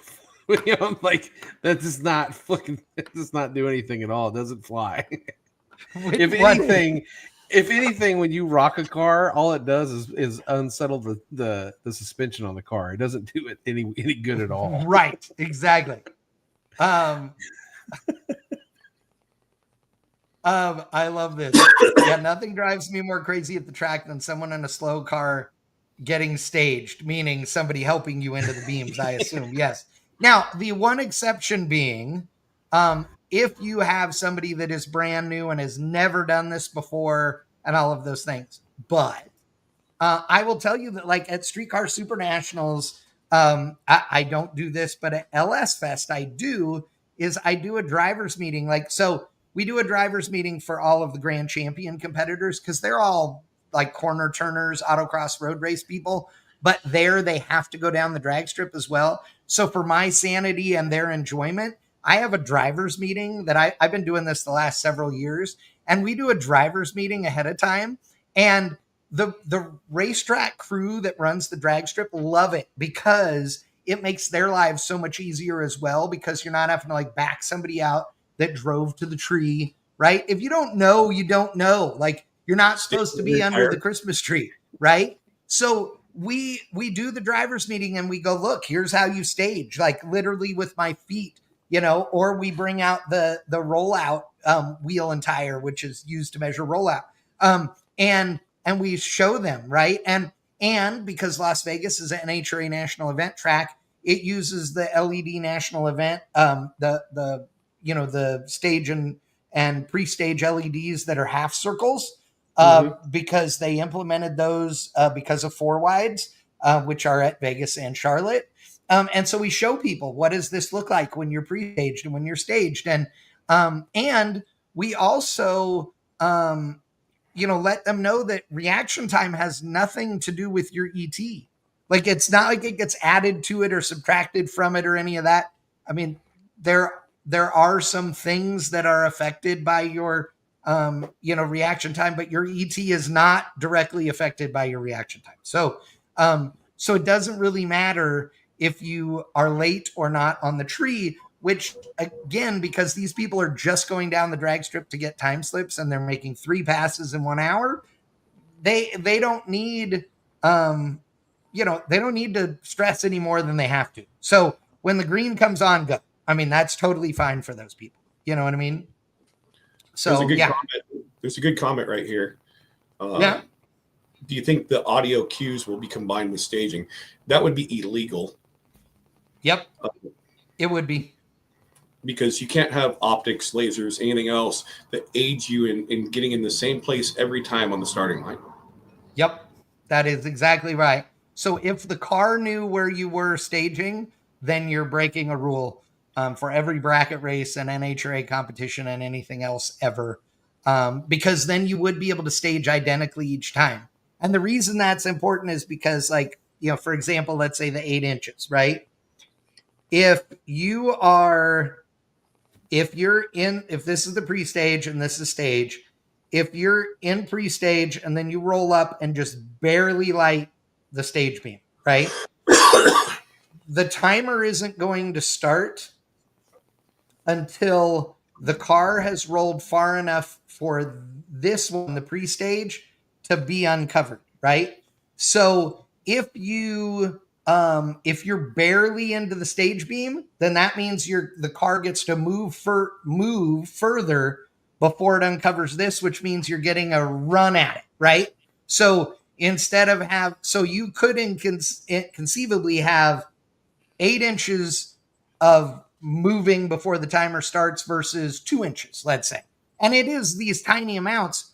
Like that does not do anything at all. It doesn't fly. If anything, when you rock a car, all it does is unsettle the suspension on the car. It doesn't do it any good at all. Right, exactly. I love this. Yeah, nothing drives me more crazy at the track than someone in a slow car getting staged, meaning somebody helping you into the beams, I assume. Yes. Now, the one exception being, if you have somebody that is brand new and has never done this before and all of those things. But I will tell you that, like at Streetcar Supernationals, I don't do this, but at LS Fest, I do a driver's meeting. Like, so we do a driver's meeting for all of the Grand Champion competitors because they're all like corner turners, autocross road race people, but there they have to go down the drag strip as well. So for my sanity and their enjoyment, I have a driver's meeting that I've been doing this the last several years, and we do a driver's meeting ahead of time. And the racetrack crew that runs the drag strip love it because it makes their lives so much easier as well, because you're not having to like back somebody out that drove to the tree, right? If you don't know, you don't know. Like, you're not supposed to be under the Christmas tree, right? So we do the driver's meeting and we go, look, here's how you stage, like literally with my feet, or we bring out the rollout wheel and tire, which is used to measure rollout. And we show them, right? And because Las Vegas is an NHRA national event track, it uses the LED national event, the stage and pre-stage LEDs that are half circles, because they implemented those because of four wides, which are at Vegas and Charlotte. And so we show people, what does this look like when you're pre-staged and when you're staged? And we also, let them know that reaction time has nothing to do with your ET. Like, it's not like it gets added to it or subtracted from it or any of that. I mean, there are some things that are affected by your, reaction time, but your ET is not directly affected by your reaction time. So it doesn't really matter if you are late or not on the tree, which, again, because these people are just going down the drag strip to get time slips and they're making 3 passes in 1 hour, they don't need, they don't need to stress any more than they have to. So when the green comes on, go. I mean, that's totally fine for those people. You know what I mean? So There's a good comment right here. Yeah. Do you think the audio cues will be combined with staging? That would be illegal. Yep. It would be. Because you can't have optics, lasers, anything else that aids you in getting in the same place every time on the starting line. Yep. That is exactly right. So if the car knew where you were staging, then you're breaking a rule for every bracket race and NHRA competition and anything else ever. Because then you would be able to stage identically each time. And the reason that's important is because, like, for example, let's say the 8 inches, right? If this is the pre-stage and this is stage, if you're in pre-stage and then you roll up and just barely light the stage beam, right? The timer isn't going to start until the car has rolled far enough for this one, the pre-stage, to be uncovered, right? So if you're barely into the stage beam, then that means the car gets to move further before it uncovers this, which means you're getting a run at it, right? So you could conceivably have 8 inches of moving before the timer starts versus 2 inches, let's say. And it is these tiny amounts,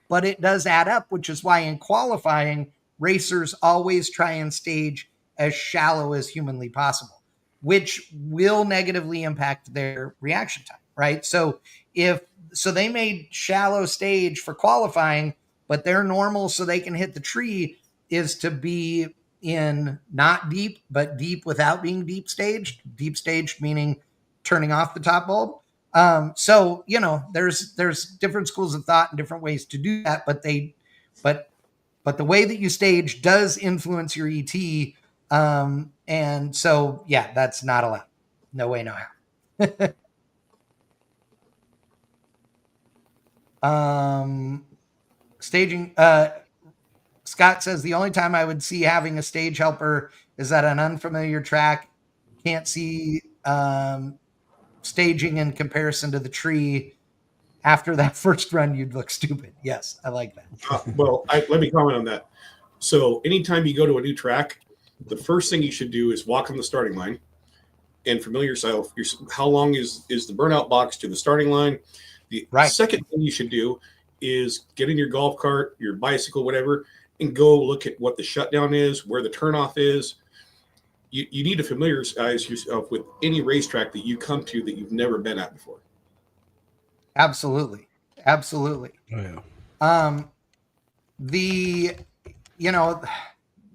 but it does add up, which is why in qualifying, racers always try and stage as shallow as humanly possible, which will negatively impact their reaction time, right? So they made shallow stage for qualifying, but their normal so they can hit the tree is to be in not deep, but deep without being deep staged. Deep staged meaning turning off the top bulb. So there's different schools of thought and different ways to do that, but the way that you stage does influence your ET. And so, yeah, that's not allowed. No way, no how. Staging. Scott says the only time I would see having a stage helper is at an unfamiliar track. Can't see staging in comparison to the tree. After that first run, you'd look stupid. Yes, I like that. Let me comment on that. So anytime you go to a new track, the first thing you should do is walk on the starting line and familiar yourself. How long is the burnout box to the starting line? The second thing you should do is get in your golf cart, your bicycle, whatever, and go look at what the shutdown is, where the turnoff is. You need to familiarize yourself with any racetrack that you come to that you've never been at before. Absolutely. Oh, yeah.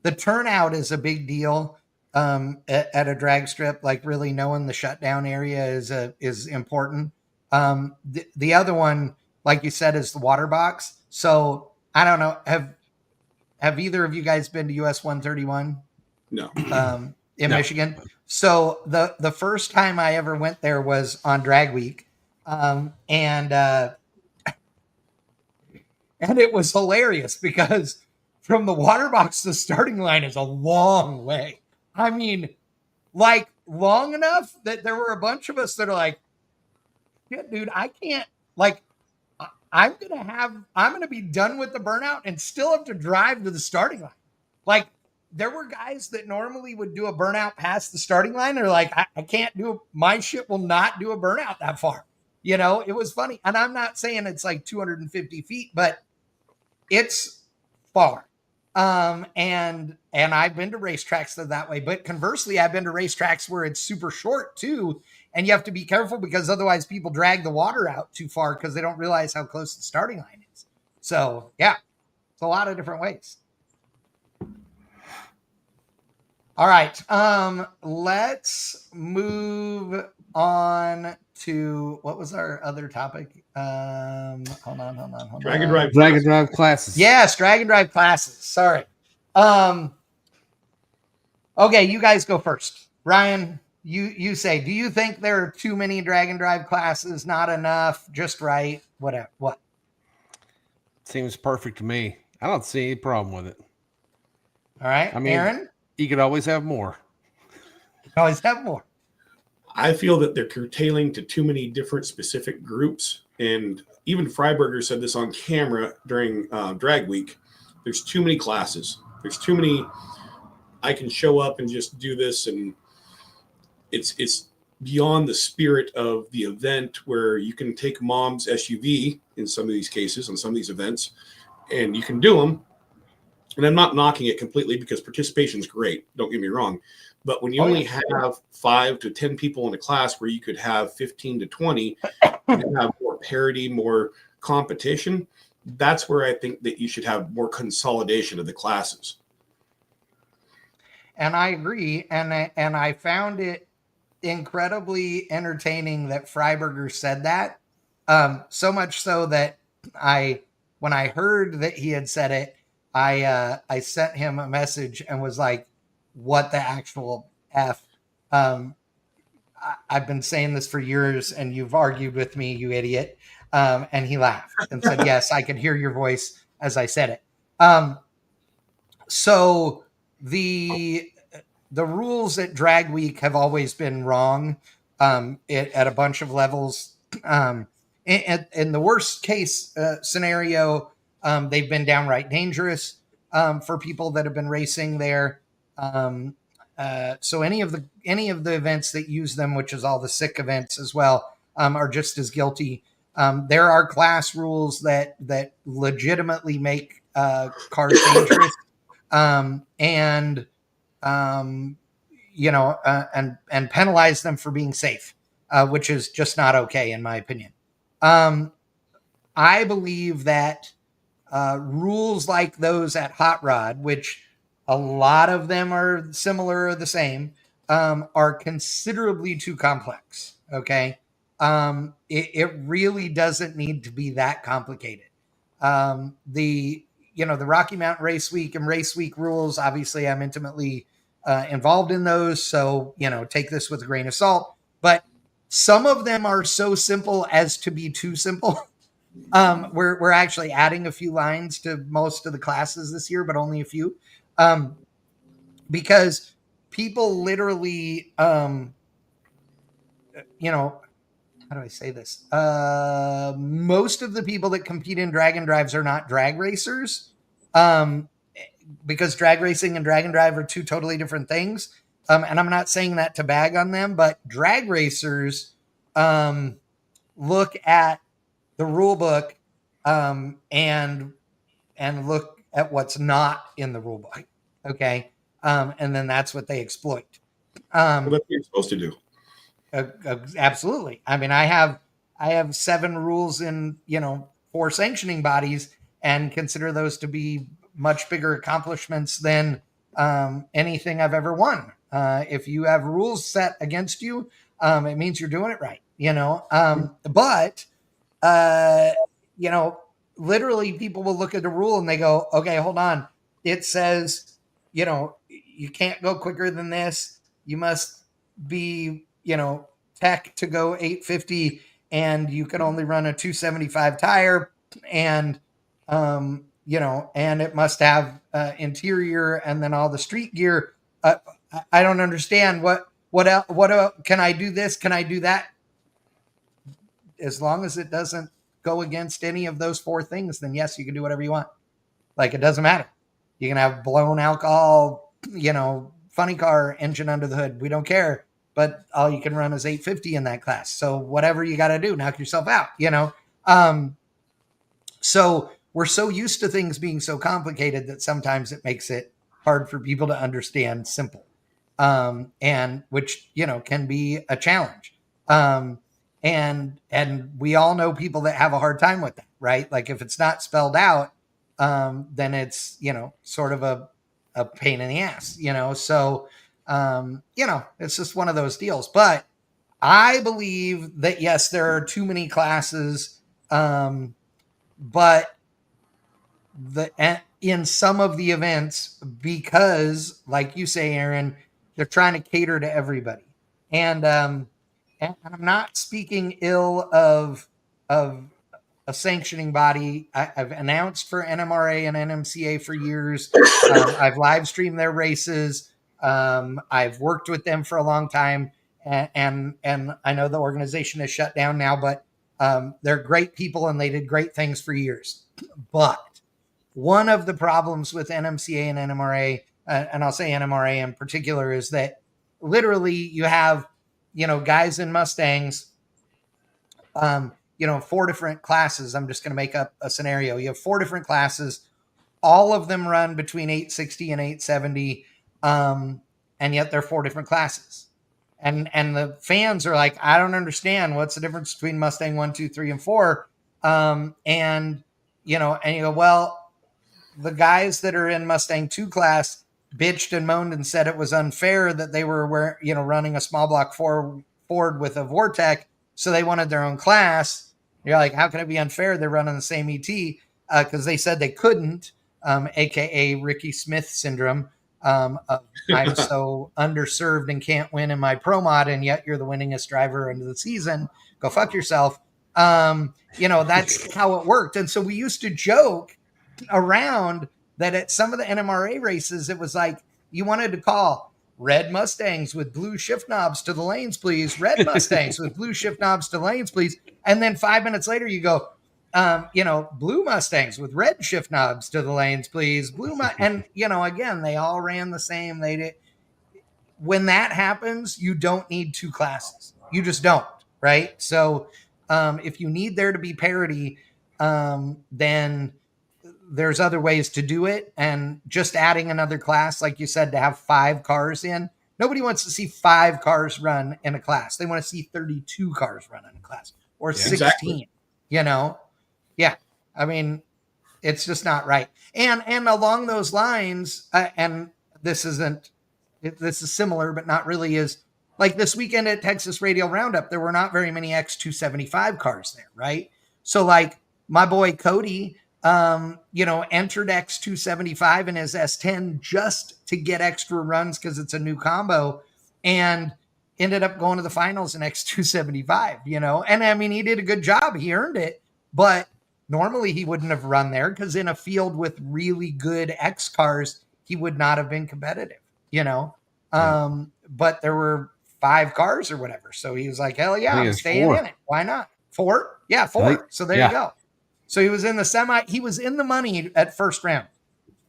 The turnout is a big deal at a drag strip. Like really knowing the shutdown area is important. The other one, like you said, is the water box. So I don't know. Have either of you guys been to US 131? No. In Michigan. So the first time I ever went there was on drag week. And it was hilarious because from the water box to the starting line is a long way. I mean, like long enough that there were a bunch of us that are like, yeah, dude, I can't, like, I'm going to be done with the burnout and still have to drive to the starting line. Like, there were guys that normally would do a burnout past the starting line. They're like, I can't do, my shit will not do a burnout that far. You know, it was funny. And I'm not saying it's like 250 feet, but it's far. And I've been to racetracks that way, but conversely, I've been to racetracks where it's super short too. And you have to be careful because otherwise people drag the water out too far because they don't realize how close the starting line is. So yeah, it's a lot of different ways. All right. Let's move on to what was our other topic? Hold on. Drag and drive classes. Yes, drag and drive classes. Sorry. Okay, you guys go first. Ryan, you say, do you think there are too many drag and drive classes? Not enough, just right, whatever. What? Seems perfect to me. I don't see any problem with it. All right. I mean, Aaron? You could always have more. Always have more. I feel that they're curtailing to too many different specific groups. And even Freiberger said this on camera during drag week. There's too many classes. There's too many. I can show up and just do this. And it's beyond the spirit of the event where you can take mom's SUV in some of these cases, on some of these events, and you can do them. And I'm not knocking it completely because participation is great. Don't get me wrong. But when you only have 5 to 10 people in a class where you could have 15 to 20 and have more parity, more competition, that's where I think that you should have more consolidation of the classes. And I agree. And I found it incredibly entertaining that Freiberger said that. So much so that when I heard that he had said it, I sent him a message and was like, what the actual F? I've been saying this for years and you've argued with me, you idiot. And he laughed and said, yes, I could hear your voice as I said it. So the rules at Drag Week have always been wrong at a bunch of levels. In the worst case scenario, they've been downright dangerous for people that have been racing there. So any of the events that use them, which is all the sick events as well, are just as guilty. There are class rules that legitimately make cars dangerous, and penalize them for being safe, which is just not okay in my opinion. I believe that rules like those at Hot Rod, which a lot of them are similar or the same, are considerably too complex. Okay. It really doesn't need to be that complicated. The Rocky Mountain Race Week and Race Week rules, obviously I'm intimately involved in those. So, take this with a grain of salt. but some of them are so simple as to be too simple. We're actually adding a few lines to most of the classes this year, but only a few, because people literally, you know, how do I say this? Most of the people that compete in drag and drives are not drag racers, because drag racing and drag and drive are two totally different things. And I'm not saying that to bag on them, but drag racers look at the rule book, and look at what's not in the rule book. Okay. And then that's what they exploit. Well, that's what you're supposed to do. Absolutely. I mean, I have 7 rules in, 4 sanctioning bodies, and consider those to be much bigger accomplishments than anything I've ever won. If you have rules set against you, it means you're doing it right, but literally people will look at the rule and they go, okay, hold on. It says, you can't go quicker than this. You must be, tech to go 850, and you can only run a 275 tire, and, and it must have interior and then all the street gear. I don't understand what else, can I do this? Can I do that? As long as it doesn't go against any of those 4 things, then yes, you can do whatever you want. Like, it doesn't matter. You can have blown alcohol, funny car engine under the hood. We don't care. But all you can run is 850 in that class. So whatever you got to do, knock yourself out, So we're so used to things being so complicated that sometimes it makes it hard for people to understand simple, and which, can be a challenge. And we all know people that have a hard time with that, right? Like, if it's not spelled out, then it's, sort of a pain in the ass, so, it's just one of those deals. But I believe that, yes, there are too many classes, but in some of the events, because, like you say, Aaron, they're trying to cater to everybody. And I'm not speaking ill of a sanctioning body. I've announced for NMRA and NMCA for years. I've live streamed their races. I've worked with them for a long time, and I know the organization is shut down now, but they're great people and they did great things for years. But one of the problems with NMCA and NMRA, and I'll say NMRA in particular, is that literally you have, guys in Mustangs, 4 different classes. I'm just going to make up a scenario. You have 4 different classes. All of them run between 860 and 870. And yet they're 4 different classes. And the fans are like, I don't understand. What's the difference between Mustang 1, 2, 3, and 4? And you go, well, the guys that are in Mustang 2 class bitched and moaned and said it was unfair that they were running a small block Ford with a Vortec. So they wanted their own class. You're like, how can it be unfair? They're running the same ET, because they said they couldn't, aka Ricky Smith syndrome. I'm so underserved and can't win in my pro mod, and yet you're the winningest driver into the season. Go fuck yourself. That's how it worked. And so we used to joke around that at some of the NMRA races, it was like, you wanted to call red Mustangs with blue shift knobs to the lanes, please. Red Mustangs with blue shift knobs to the lanes, please. And then 5 minutes later, you go, blue Mustangs with red shift knobs to the lanes, please. And, again, they all ran the same. They did. When that happens, you don't need 2 classes. You just don't, right? So if you need there to be parity, then there's other ways to do it. And just adding another class, like you said, to have 5 cars in. Nobody wants to see 5 cars run in a class. They want to see 32 cars run in a class, or 16, exactly. Yeah. I mean, it's just not right. And along those lines, and this is similar, but not really, is like this weekend at Texas Radial Roundup, there were not very many X275 cars there, right? So like my boy Cody, entered X275 in his S10 just to get extra runs because it's a new combo. And ended up going to the finals in X275, you know? And I mean, he did a good job. He earned it, but normally he wouldn't have run there because in a field with really good X cars, he would not have been competitive, you know? But there were 5 cars or whatever. So he was like, hell yeah, I'm staying 4. in it. Why not? 4? Yeah, 4. So there you go. So he was in the semi. He was in the money at first round.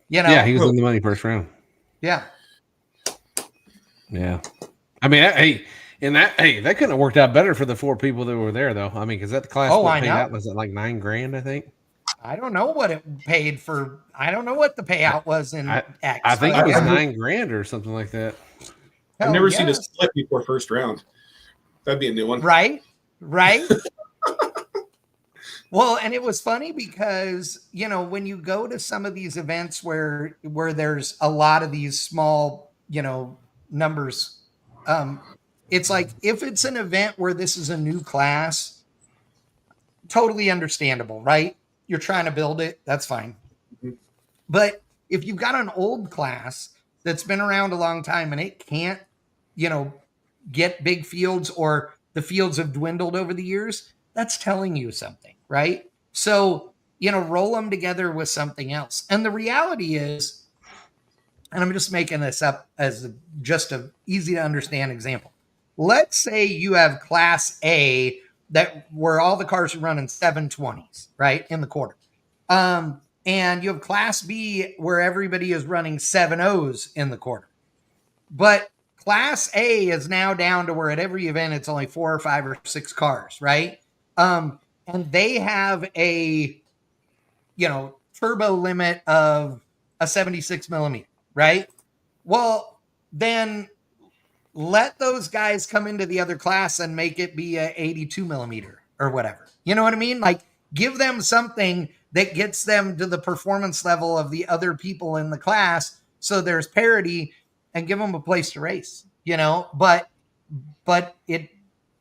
You know? Yeah, he was in the money first round. Yeah. Yeah. I mean, hey, that couldn't have worked out better for the 4 people that were there, though. I mean, because that class paid out, was it like $9,000, I think? I don't know what it paid for. I don't know what the payout was in X. I think it was $9,000 or something like that. I've never seen a split before first round. That'd be a new one. Right. Well, and it was funny because, you know, when you go to some of these events where there's a lot of these small, you know, numbers, it's like if it's an event where this is a new class, totally understandable, right? You're trying to build it. That's fine. Mm-hmm. But if you've got an old class that's been around a long time and it can't, you know, get big fields or the fields have dwindled over the years, that's telling you something, right? So, you know, roll them together with something else. And the reality is, and I'm just making this up as just an easy to understand example. Let's say you have class A where all the cars are running 720s, right, in the quarter. And you have class B where everybody is running 7.0s in the quarter. But class A is now down to where at every event it's only 4 or 5 or 6 cars, right? And they have a, you know, turbo limit of a 76 millimeter, right? Well, then let those guys come into the other class and make it be a 82 millimeter or whatever. You know what I mean? Like, give them something that gets them to the performance level of the other people in the class so there's parity, and give them a place to race, you know? But it,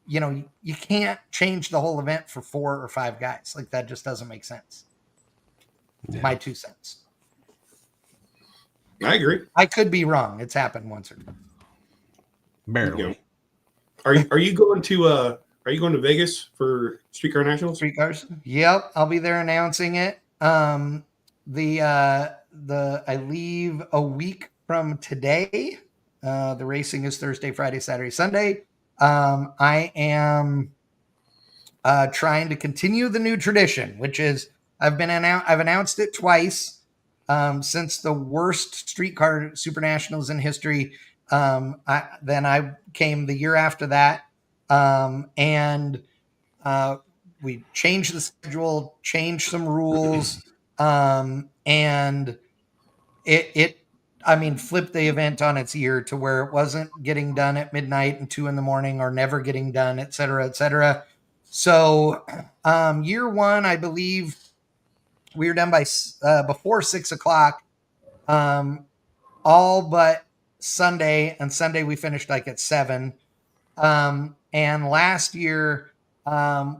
you know, you can't change the whole event for 4 or 5 guys. Like, that just doesn't make sense. Yeah. My 2 cents. I agree. I could be wrong. It's happened once or twice. Barely. Are you going to Vegas for Street Car Nationals? Street Cars? Yep, I'll be there announcing it. I leave a week from today. The racing is Thursday, Friday, Saturday, Sunday. I am trying to continue the new tradition, which is I've announced it twice since the worst Street Car Supernationals in history. Then I came the year after that, and we changed the schedule, changed some rules, and it flipped the event on its ear to where it wasn't getting done at midnight and 2 a.m. or never getting done, et cetera, et cetera. So, year 1, I believe we were done by before 6 o'clock, all but Sunday, and Sunday we finished like at 7. And last year,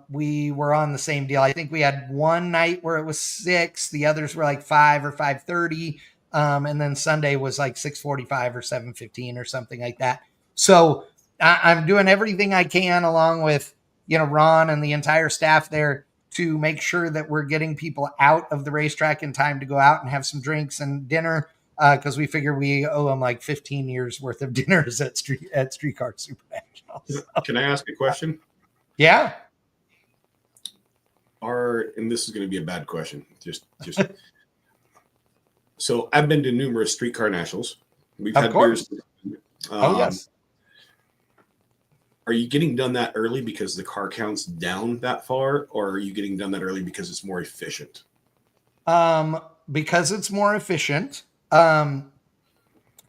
we were on the same deal. I think we had one night where it was 6, the others were like 5 or 5:30. And then Sunday was like 6:45 or 7:15 or something like that. So I'm doing everything I can along with, you know, Ron and the entire staff there to make sure that we're getting people out of the racetrack in time to go out and have some drinks and dinner. Because we figure we owe them like 15 years worth of dinners at Street Car Supernationals. Can I ask a question? Yeah. And this is going to be a bad question. Just. So I've been to numerous Street Car Nationals. We've had beers. Yes. Are you getting done that early because the car count's down that far, or are you getting done that early because it's more efficient? Because it's more efficient.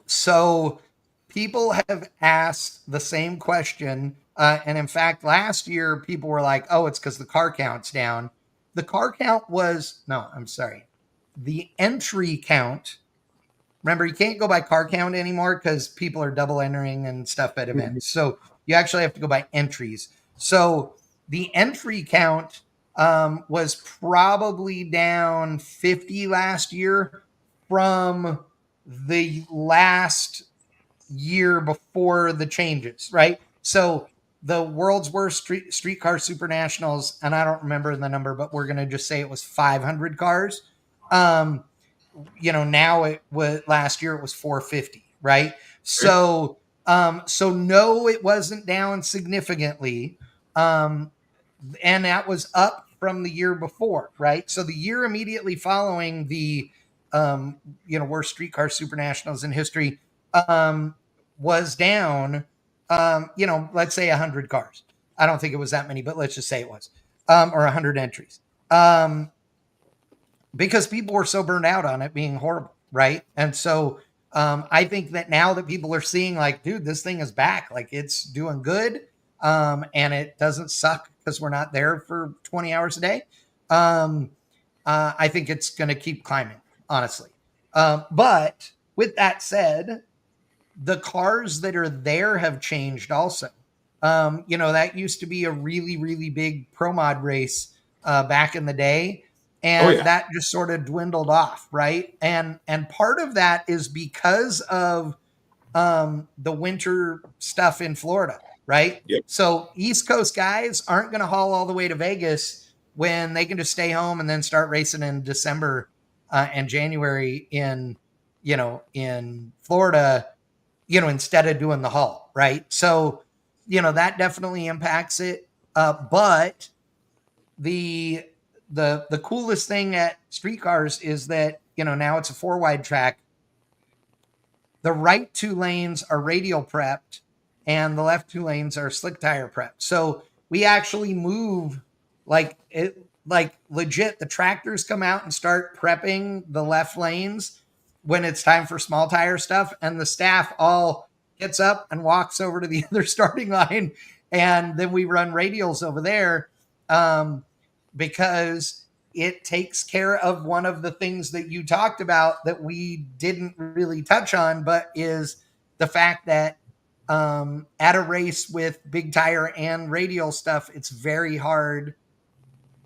So people have asked the same question. And in fact, last year, people were like, oh, it's because the car count's down. The car count the entry count. Remember, you can't go by car count anymore because people are double entering and stuff at events. So you actually have to go by entries. So the entry count was probably down 50 last year from the last year before the changes, right? So the world's worst streetcar supernationals, and I don't remember the number, but we're gonna just say it was 500 cars. Um, now it was last year it was 450, right? So no, it wasn't down significantly. Um, and that was up from the year before, right? So the year immediately following the worst streetcar supernationals in history was down let's say 100 cars. I don't think it was that many, but let's just say it was or 100 entries. Because people were so burned out on it being horrible, right? And so I think that now that people are seeing like, dude, this thing is back, like it's doing good, and it doesn't suck because we're not there for 20 hours a day. I think it's going to keep climbing, honestly. But with that said, the cars that are there have changed also. That used to be a really, really big pro mod race back in the day. And that just sort of dwindled off, right? And part of that is because of the winter stuff in Florida, right? Yep. So East Coast guys aren't going to haul all the way to Vegas when they can just stay home and then start racing in December and January in Florida, instead of doing the haul, right? So, that definitely impacts it. But the coolest thing at streetcars is that, now it's a 4-wide track. The right 2 lanes are radial prepped and the left 2 lanes are slick tire prepped. So we actually move like legit. The tractors come out and start prepping the left lanes when it's time for small tire stuff. And the staff all gets up and walks over to the other starting line. And then we run radials over there because it takes care of one of the things that you talked about that we didn't really touch on, but is the fact that at a race with big tire and radial stuff, it's very hard.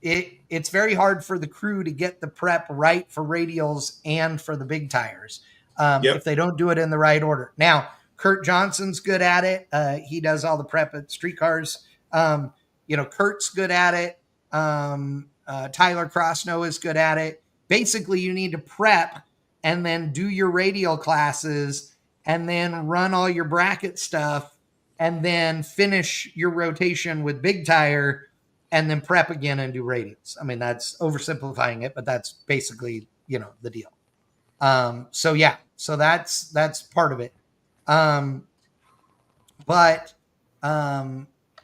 It's very hard for the crew to get the prep right for radials and for the big tires if they don't do it in the right order. Now, Kurt Johnson's good at it. He does all the prep at streetcars. Kurt's good at it. Tyler Crossnow is good at it. Basically, you need to prep and then do your radial classes and then run all your bracket stuff and then finish your rotation with big tire and then prep again and do radials. I mean, that's oversimplifying it, but that's basically, the deal. So that's part of it. But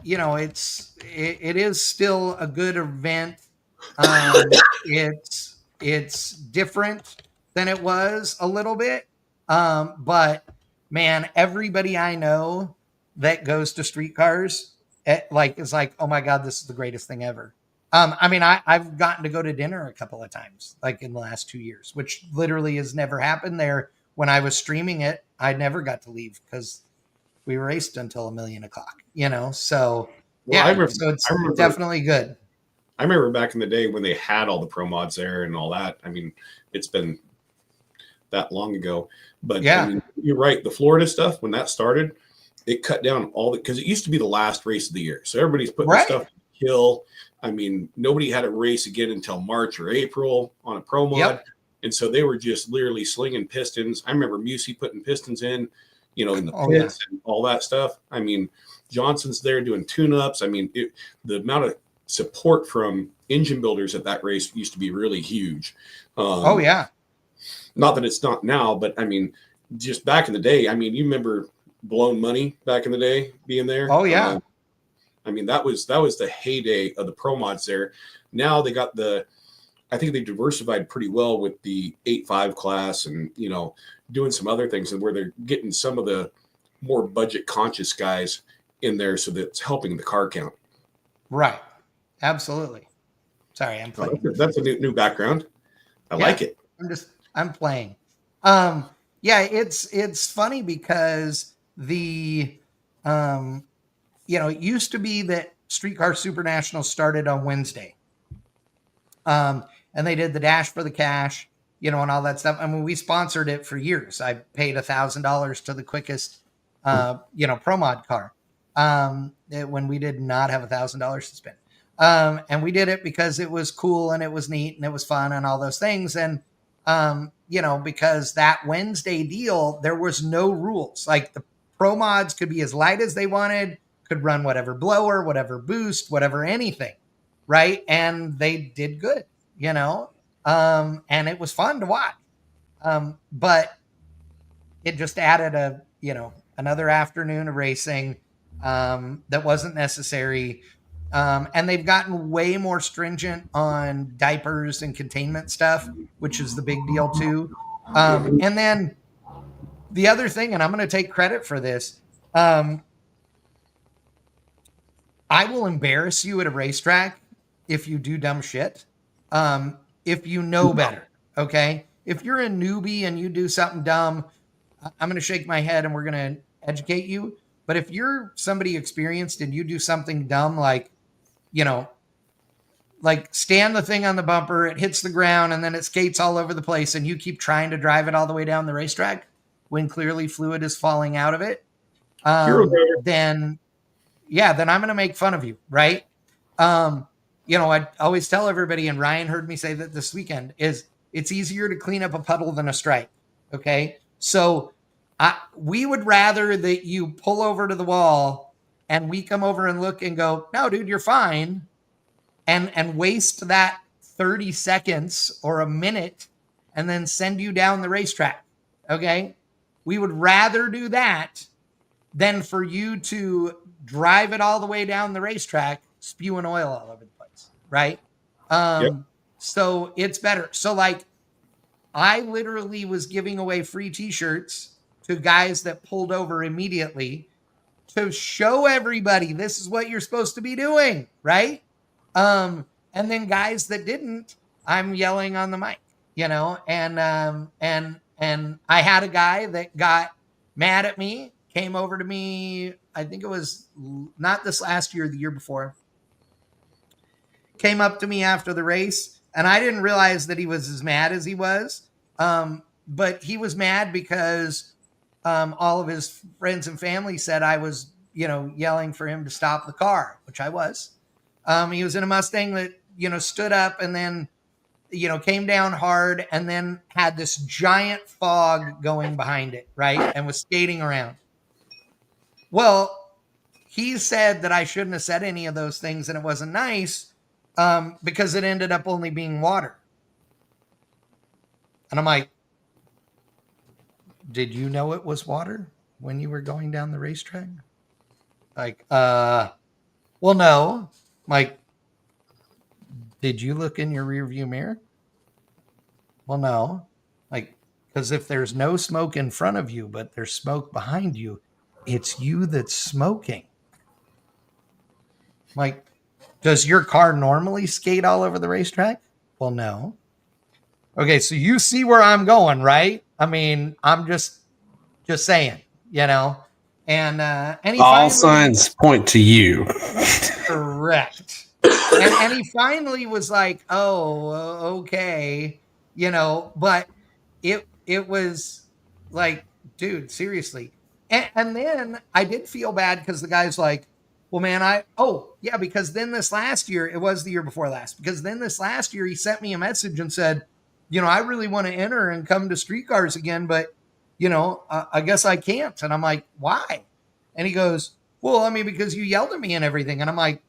it is still a good event. It's different than it was a little bit. But man, everybody I know that goes to streetcars is like, oh my God, this is the greatest thing ever. I've gotten to go to dinner a couple of times, like in the last 2 years, which literally has never happened there. When I was streaming it, I never got to leave because we raced until 1:00 o'clock, so it's definitely good. I remember back in the day when they had all the pro mods there and all that. I mean, it's been that long ago, but you're right. The Florida stuff, when that started, it cut down because it used to be the last race of the year. So everybody's putting stuff in the hill. I mean, nobody had a race again until March or April on a pro mod. Yep. And so they were just literally slinging pistons. I remember Musey putting pistons in the pits and all that stuff. I mean, Johnson's there doing tune-ups. I mean, the amount of support from engine builders at that race used to be really huge. Not that it's not now, but I mean, just back in the day, I mean, you remember Blown Money back in the day being there? I mean, that was the heyday of the pro mods there. Now they got I think they diversified pretty well with the 8.5 class and, doing some other things, and where they're getting some of the more budget conscious guys in there. So that's helping the car count. Right. Absolutely. Sorry, I'm playing. That's a new background. I like it. I'm playing. It's funny because it used to be that Streetcar Supernationals started on Wednesday. And they did the dash for the cash, and all that stuff. I mean, we sponsored it for years. I paid $1,000 to the quickest, pro mod car. when we did not have $1,000 to spend. And we did it because it was cool and it was neat and it was fun and all those things. And, because that Wednesday deal, there was no rules. Like the pro mods could be as light as they wanted, could run whatever blower, whatever boost, whatever anything. Right. And they did good, and it was fun to watch. But it just added another afternoon of racing that wasn't necessary. And they've gotten way more stringent on diapers and containment stuff, which is the big deal too. And then the other thing, and I'm going to take credit for this, I will embarrass you at a racetrack if you do dumb shit. If you know better, okay? If you're a newbie and you do something dumb, I'm going to shake my head and we're going to educate you. But if you're somebody experienced and you do something dumb, like stand the thing on the bumper, it hits the ground and then it skates all over the place and you keep trying to drive it all the way down the racetrack when clearly fluid is falling out of it, then I'm going to make fun of you. Right. I always tell everybody, and Ryan heard me say that this weekend, is it's easier to clean up a puddle than a stripe. Okay. So we would rather that you pull over to the wall and we come over and look and go, no, dude, you're fine. And waste that 30 seconds or a minute and then send you down the racetrack. Okay. We would rather do that than for you to drive it all the way down the racetrack, spewing oil all over the place. Right. Yep. So it's better. So I literally was giving away free t-shirts to guys that pulled over immediately to show everybody this is what you're supposed to be doing. Right. And then guys that didn't, I'm yelling on the mic, and I had a guy that got mad at me, came over to me. I think it was not this last year, the year before, came up to me after the race. And I didn't realize that he was as mad as he was. But he was mad because, all of his friends and family said I was, yelling for him to stop the car, which I was. He was in a Mustang that, stood up and then, came down hard and then had this giant fog going behind it, right? And was skating around. Well, he said that I shouldn't have said any of those things and it wasn't nice because it ended up only being water. And I'm like, did you know it was water when you were going down the racetrack? Like, well, no. Like, did you look in your rearview mirror? Well, no. Like, because if there's no smoke in front of you, but there's smoke behind you, it's you that's smoking. Like, does your car normally skate all over the racetrack? Well, no. Okay, so you see where I'm going, right? I mean, I'm just saying, And all signs point to you. Correct. And he finally was like, oh, okay, but it was like, dude, seriously. And then I did feel bad because the guy's like, well, man, because then this last year, it was the year before last, because then this last year he sent me a message and said, I really want to enter and come to street cars again, but, I guess I can't. And I'm like, why? And he goes, well, I mean, because you yelled at me and everything. And I'm like,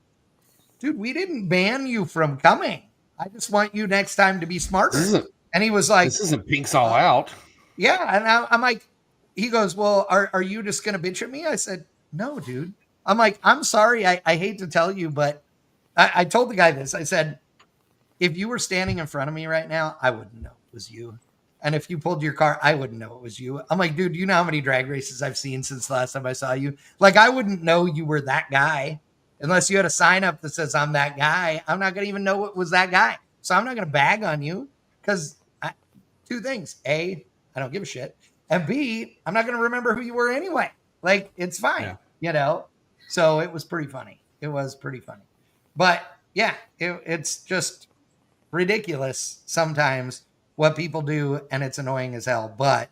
dude, we didn't ban you from coming. I just want you next time to be smarter. And he was like, this isn't Pink's All Out. Yeah. And I'm like, he goes, well, are you just going to bitch at me? I said, no, dude. I'm like, I'm sorry. I hate to tell you, but I told the guy this. I said, if you were standing in front of me right now, I wouldn't know it was you. And if you pulled your car, I wouldn't know it was you. I'm like, dude, you know how many drag races I've seen since the last time I saw you? Like, I wouldn't know you were that guy unless you had a sign up that says I'm that guy. I'm not going to even know it was that guy. So I'm not going to bag on you because two things. A, I don't give a shit. And B, I'm not going to remember who you were anyway. Like, it's fine, So it was pretty funny. It was pretty funny. But yeah, it's just ridiculous sometimes what people do, and it's annoying as hell. But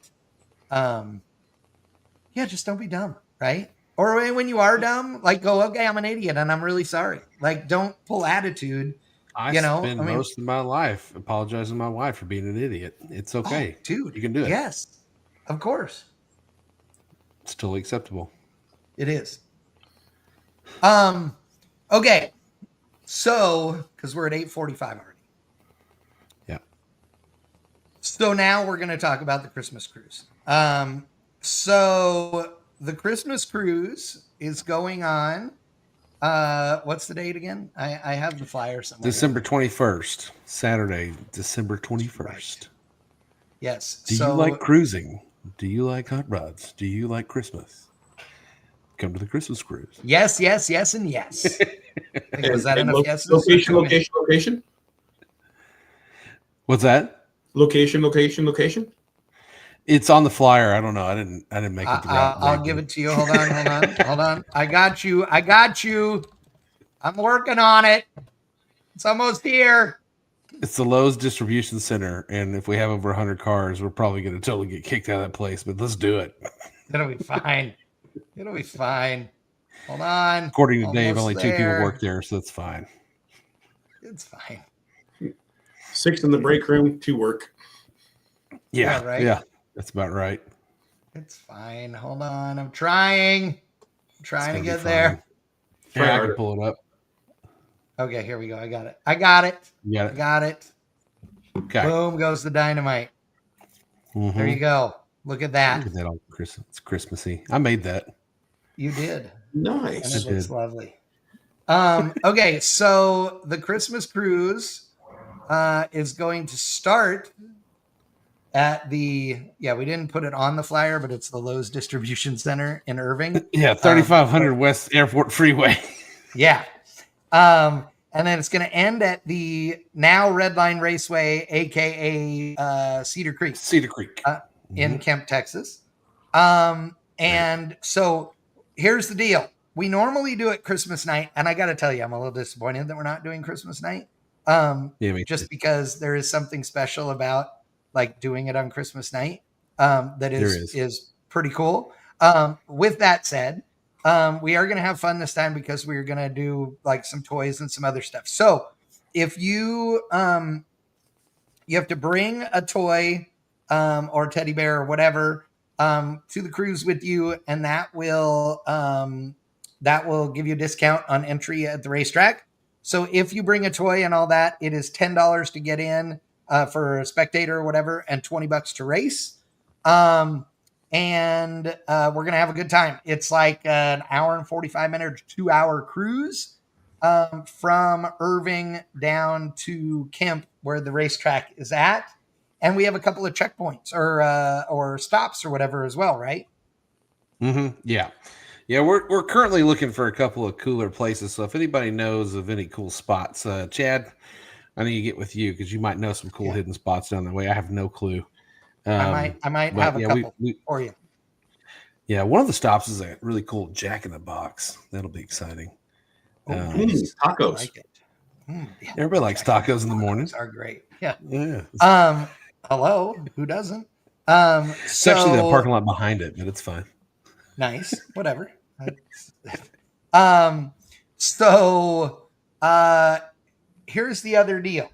just don't be dumb, right? Or when you are dumb, like go, okay, I'm an idiot and I'm really sorry. Like, don't pull attitude. I You know, spend I mean, most of my life apologizing to my wife for being an idiot. It's oh, okay. dude, You can do it. yes, of course It's totally acceptable. it is. Okay, so because we're at 8:45 already. Yeah. So now we're going to talk about the Christmas cruise. So the Christmas cruise is going on. What's the date again? I have the flyer somewhere. December 21st, Saturday, December 21st. Right. Yes. Do you like cruising? Do you like hot rods? Do you like Christmas? Come to the Christmas cruise. Yes, yes, yes, and yes. Was that enough yeses? Location. What's that? Location. It's on the flyer. I don't know. I didn't make it. I'll give it to you. Hold on. I got you. I'm working on it. It's almost here. It's the Lowe's distribution center, and if we have over 100 cars, we're probably going to totally get kicked out of that place. But let's do it. It'll be fine. Hold on. According to Dave, Almost only 2 people there. work there, so that's fine. It's fine. 6 in the break room, 2 work. Yeah, right. Yeah, that's about right. It's fine. Hold on. I'm trying to get there. Yeah, I can pull it up. Okay, here we go. I got it. You got it. Got it. Okay. Boom goes the dynamite. Mhm. There you go. Look at that. Look at that on Christmas. It's Christmassy. I made that. You did. Nice. And it looks lovely. Okay, so the Christmas cruise is going to start at we didn't put it on the flyer, but it's the Lowe's Distribution Center in Irving. Yeah, 3500 West Airport Freeway. Yeah. And then it's going to end at the now Red Line Raceway, aka Cedar Creek. In Kemp, Texas. And so here's the deal. We normally do it Christmas night, and I got to tell you, I'm a little disappointed that we're not doing Christmas night. Just because there is something special about like doing it on Christmas night. That is pretty cool. With that said, we are going to have fun this time because we're going to do like some toys and some other stuff. So if you have to bring a toy or teddy bear or whatever to the cruise with you, and that will give you a discount on entry at the racetrack. So if you bring a toy and all that, it is $10 to get in for a spectator or whatever, and $20 to race. And we're going to have a good time. It's like an hour and 45 minute, 2-hour cruise from Irving down to Kemp, where the racetrack is at. And we have a couple of checkpoints or stops or whatever as well, right? Mm-hmm. Yeah. Yeah, we're currently looking for a couple of cooler places. So if anybody knows of any cool spots, Chad, I need to get with you because you might know some cool hidden spots down that way. I have no clue. I might have a couple for you. Yeah, one of the stops is a really cool Jack in the Box. That'll be exciting. Tacos. I like it. Yeah, everybody likes tacos in the morning. Are great. Yeah. Yeah. Hello. Who doesn't? It's actually the parking lot behind it, but it's fine. Nice. Whatever. Here's the other deal.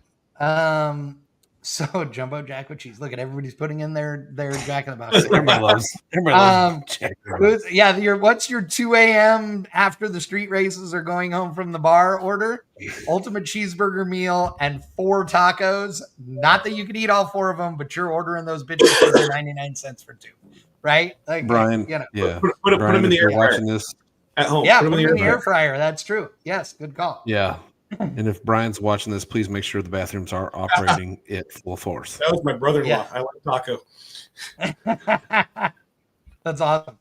So Jumbo Jack with cheese. Look at everybody's putting in their Jack in the Box. Everybody loves Jack in the Box. Yeah, what's your 2 a.m. after the street races or going home from the bar order? Ultimate cheeseburger meal and 4 tacos. Not that you could eat all 4 of them, but you're ordering those bitches for 99 cents for 2. Right? Like, Brian, put them in the air fryer. Watching this at home. Yeah, put them in the air fryer. That's true. Yes, good call. Yeah. And if Brian's watching this, please make sure the bathrooms are operating at full force. That was my brother-in-law. I like taco. That's awesome.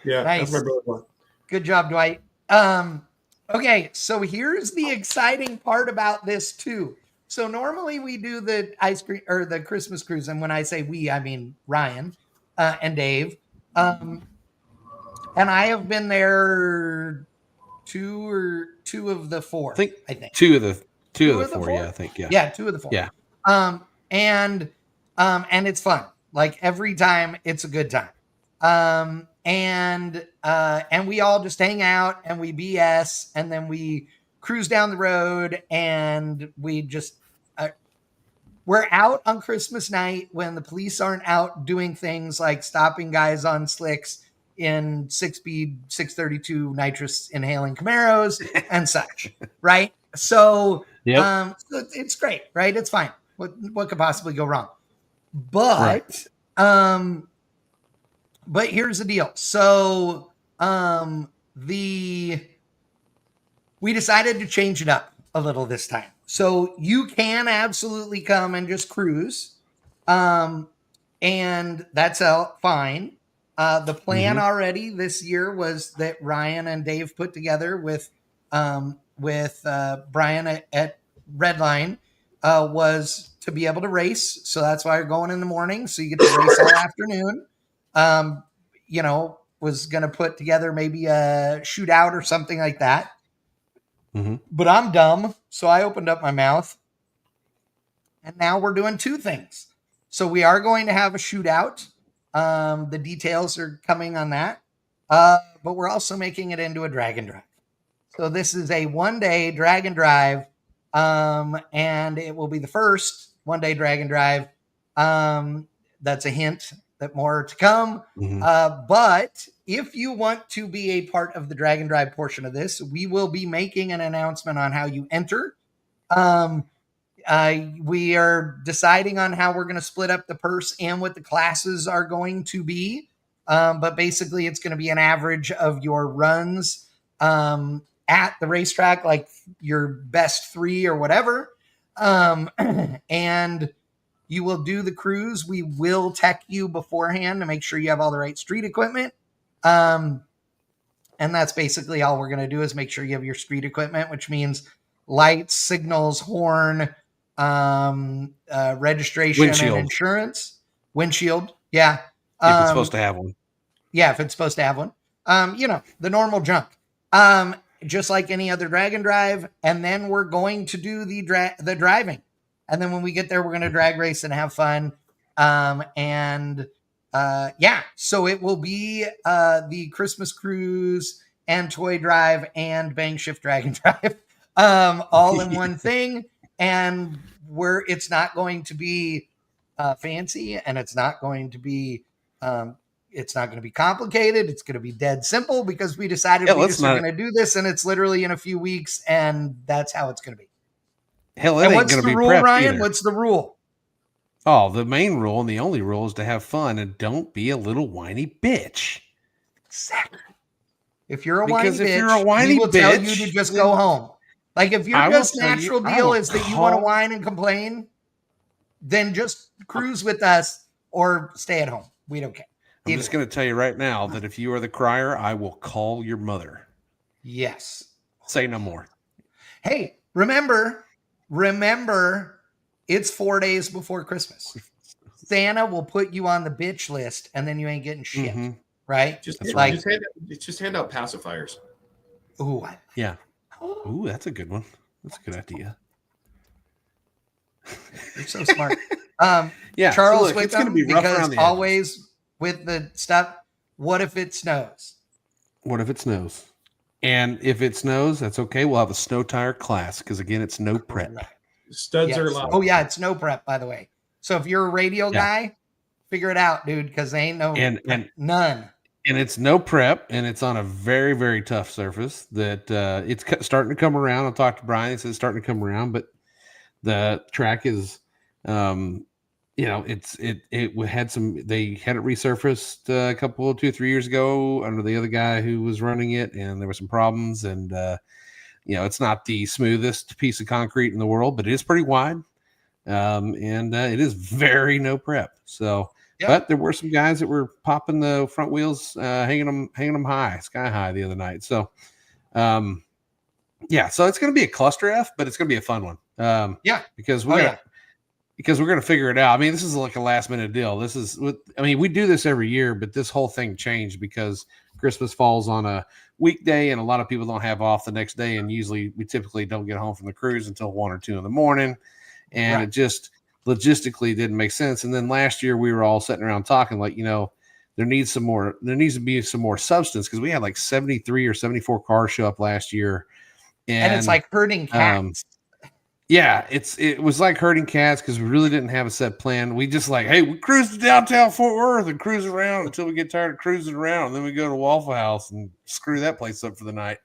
Yeah, nice. That's my brother-in-law. Good job, Dwight. Okay, so here's the exciting part about this too. So normally we do the ice cream or the Christmas cruise, and when I say we, I mean Ryan and Dave. And I have been there two of the 4. I think two of the 4. Yeah, I think. Yeah, 2 of the 4. Yeah. And it's fun. Like every time, it's a good time. and we all just hang out and we BS, and then we cruise down the road, and we just we're out on Christmas night when the police aren't out doing things like stopping guys on slicks in 6-speed 632 nitrous inhaling Camaros and such, right? So, so it's great, right? It's fine. What could possibly go wrong? But but here's the deal. So we decided to change it up a little this time. So you can absolutely come and just cruise. And that's fine. The plan already this year was that Ryan and Dave put together with Brian at Redline was to be able to race. So that's why you're going in the morning. So you get to race all afternoon. Was going to put together maybe a shootout or something like that. But I'm dumb. So I opened up my mouth. And now we're doing two things. So we are going to have a shootout. The details are coming on that. But we're also making it into a drag and drive. So this is a one-day drag and drive. And it will be the first one-day drag and drive. That's a hint that more to come. But if you want to be a part of the drag and drive portion of this, we will be making an announcement on how you enter. We are deciding on how we're going to split up the purse and what the classes are going to be. But basically, it's going to be an average of your runs at the racetrack, like your best 3 or whatever. And you will do the cruise. We will tech you beforehand to make sure you have all the right street equipment. And that's basically all we're going to do is make sure you have your street equipment, which means lights, signals, horn, registration, windshield. And insurance. Windshield. Yeah. If it's supposed to have one. Yeah, if it's supposed to have one. The normal junk. Just like any other drag and drive. And then we're going to do the driving. And then when we get there, we're going to drag race and have fun. So it will be the Christmas cruise and toy drive and bang shift drag and drive all in one thing. And it's not going to be fancy, and it's not going to be complicated. It's going to be dead simple because we decided we just are going to do this, and it's literally in a few weeks, and that's how it's going to be. Hell, it ain't going to be rule, prep Ryan? either. What's the rule? Oh, the main rule and the only rule is to have fun and don't be a little whiny bitch. Exactly. If you're a whiny bitch, you're a whiny we will tell bitch, you to just go home. Like if your just natural deal is that you want to whine and complain, then just cruise with us or stay at home. We don't care. I'm just going to tell you right now that if you are the crier, I will call your mother. Yes. Say no more. Hey, remember, it's 4 days before Christmas. Santa will put you on the bitch list, and then you ain't getting shit, right? Just hand out pacifiers. Ooh, yeah. Ooh, that's a good one. That's a good idea. You're so smart. Yeah, Charles, so look, it's going to be rough around the always edges. With the stuff. What if it snows? What if it snows? And if it snows, that's okay. We'll have a snow tire class because again, it's no prep. Studs are allowed. Oh yeah, it's no prep, by the way. So if you're a Radial guy, figure it out, dude, because they ain't none. And it's no prep, and it's on a very, very tough surface that it's starting to come around. I'll talk to Brian. He says it's starting to come around, but the track is, it had they had it resurfaced a couple, 2-3 years ago under the other guy who was running it, and there were some problems. And, it's not the smoothest piece of concrete in the world, but it is pretty wide. And it is very no prep. So, but there were some guys that were popping the front wheels, hanging them high, sky high the other night. So, so it's going to be a cluster F, but it's going to be a fun one. Because we're going to figure it out. I mean, this is like a last minute deal. We do this every year, but this whole thing changed because Christmas falls on a weekday and a lot of people don't have off the next day. And we typically don't get home from the cruise until 1 or 2 in the morning. And it just logistically didn't make sense. And then last year we were all sitting around talking like, there needs to be some more substance, because we had like 73 or 74 cars show up last year. And it's like herding cats. Yeah, it was like herding cats, because we really didn't have a set plan. We just like, hey, we cruise to downtown Fort Worth and cruise around until we get tired of cruising around, and then we go to Waffle House and screw that place up for the night,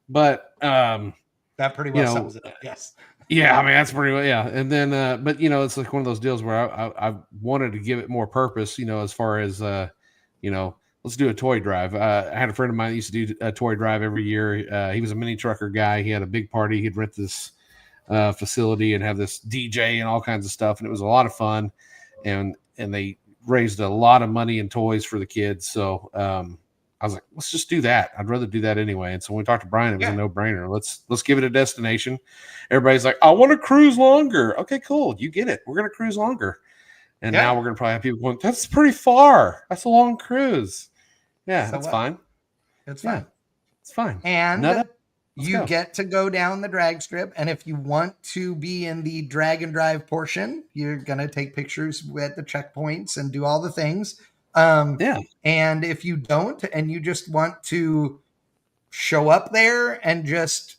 But that pretty well sums it up. Yes. Yeah, I mean, that's pretty well, yeah. And then, but it's like one of those deals where I wanted to give it more purpose, as far as let's do a toy drive. I had a friend of mine that used to do a toy drive every year. He was a mini trucker guy. He had a big party. He'd rent this facility and have this DJ and all kinds of stuff, and it was a lot of fun. And they raised a lot of money in toys for the kids. So I was like, let's just do that. I'd rather do that anyway. And so when we talked to Brian, it was a no-brainer. Let's give it a destination. Everybody's like, I want to cruise longer. Okay, cool. You get it. We're going to cruise longer. And now we're going to probably have people going, that's pretty far. That's a long cruise. Yeah, that's fine. It's fine. It's fine. And you get to go down the drag strip. And if you want to be in the drag and drive portion, you're going to take pictures at the checkpoints and do all the things. And if you don't, and you just want to show up there and just,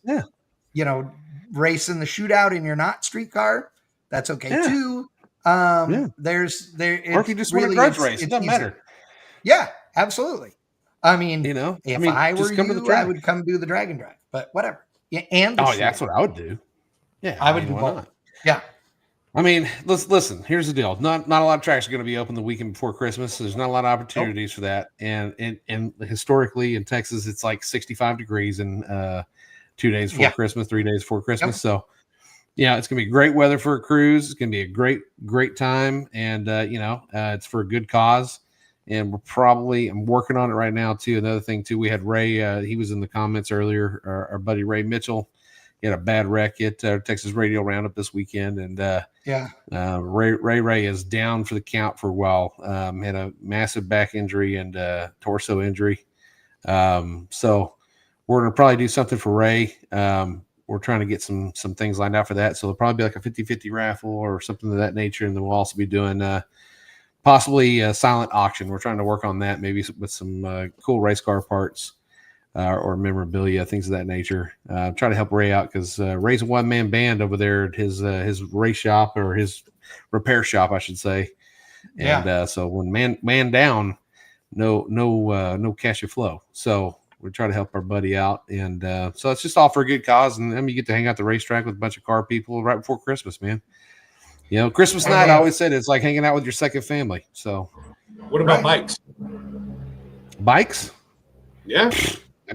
race in the shootout in your not streetcar, that's okay too. Or if you just want a grudge race, it doesn't matter. Yeah, absolutely. I mean, if I were you, I would come do the drag and drive, but whatever. Yeah, and that's what I would do. Yeah, I would do both. Not? Yeah. I mean, listen, here's the deal. Not a lot of tracks are going to be open the weekend before Christmas. There's not a lot of opportunities for that. And historically in Texas, it's like 65 degrees in 2 days before Christmas, 3 days before Christmas. So, it's going to be great weather for a cruise. It's going to be a great time. And, it's for a good cause. And I'm working on it right now too. Another thing too, we had Ray, he was in the comments earlier, our buddy Ray Mitchell. He had a bad wreck at Texas Radial Roundup this weekend, and Ray is down for the count for a while. Had a massive back injury and torso injury. So we're going to probably do something for Ray. We're trying to get some things lined out for that. So it'll probably be like a 50-50 raffle or something of that nature, and then we'll also be doing possibly a silent auction. We're trying to work on that, maybe with some cool race car parts. Or memorabilia, things of that nature. Try to help Ray out, because Ray's a one-man band over there at his race shop, or his repair shop, I should say. And so when man down, no cash flow. So we try to help our buddy out, and so it's just all for a good cause. And then you get to hang out the racetrack with a bunch of car people right before Christmas, man. Christmas night, I always said it's like hanging out with your second family. So, what about bikes? Bikes? Yeah.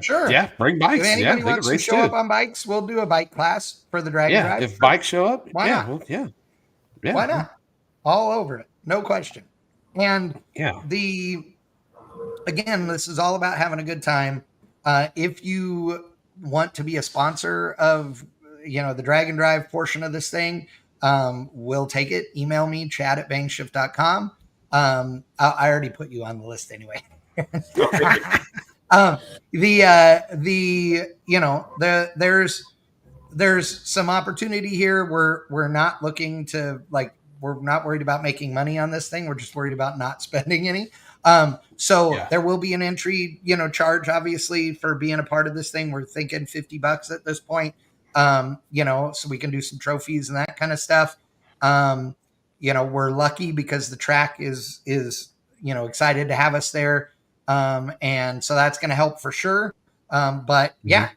Sure. Yeah, bring bikes. If anybody wants to show up on bikes, we'll do a bike class for the drag drive. If bikes show up, why not? Well, why not? All over it, no question. And again, this is all about having a good time. If you want to be a sponsor of the drag and drive portion of this thing, we'll take it. Email me, chad@bangshift.com. I already put you on the list anyway. There's some opportunity here. We're not looking to we're not worried about making money on this thing. We're just worried about not spending any. There will be an entry, charge obviously for being a part of this thing. We're thinking $50 at this point. So we can do some trophies and that kind of stuff. We're lucky because the track is excited to have us there. And so that's going to help for sure. And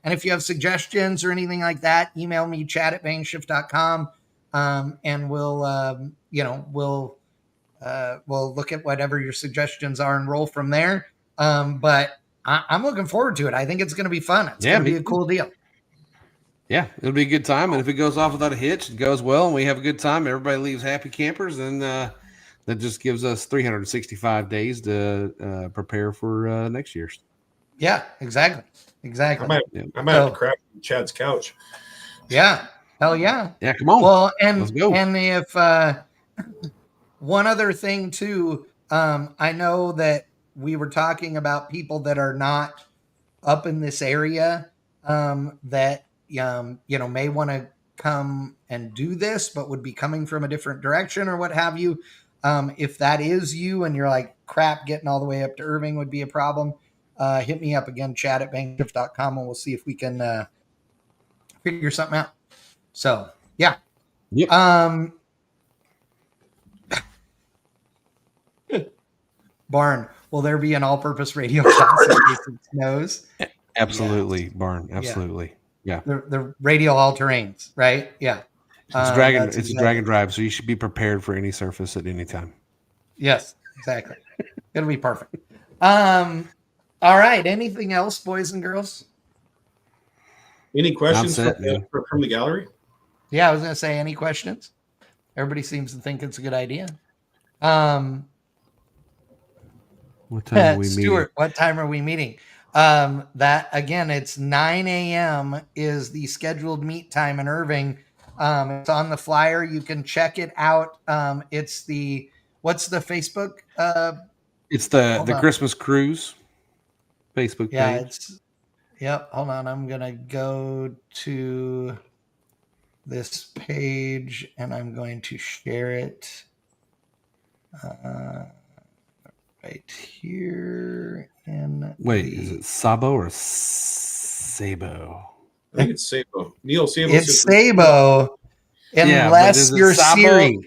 if you have suggestions or anything like that, email me, chad@bangshift.com. And we'll look at whatever your suggestions are and roll from there. But I'm looking forward to it. I think it's going to be fun. It's going to be a cool deal. Yeah, it'll be a good time. And if it goes off without a hitch, it goes well, and we have a good time, everybody leaves happy campers, then that just gives us 365 days to prepare for next year's. Yeah, exactly. I might have to crap Chad's couch. Yeah. Hell yeah. Yeah, come on. Well, let's go. And if one other thing too, I know that we were talking about people that are not up in this area that may want to come and do this, but would be coming from a different direction or what have you. If that is you and you're like, crap getting all the way up to Irving would be a problem, hit me up again, chat@bankshift.com, and we'll see if we can figure something out. So, yeah. Yep. Barn, will there be an all-purpose radio class in case it snows? Absolutely, Yes. Barn. Absolutely. Yeah. The radial all-terrains, right? Yeah. It's a dragon drive, so you should be prepared for any surface at any time. Yes, exactly. It'll be perfect. All right. Anything else, boys and girls? Any questions That's from the gallery? Yeah, I was going to say, any questions? Everybody seems to think it's a good idea. What time are we Stuart, meeting? what time are we meeting? That again, it's 9 a.m. is the scheduled meet time in Irving. It's on the flyer. You can check it out. It's what's the Facebook? It's the Christmas cruise Facebook page. Yep. Hold on. I'm going to go to this page and I'm going to share it right here is it Sabo or Sabo? I think it's Sabo. Neil Sabo. It's Sabo, unless you're Siri.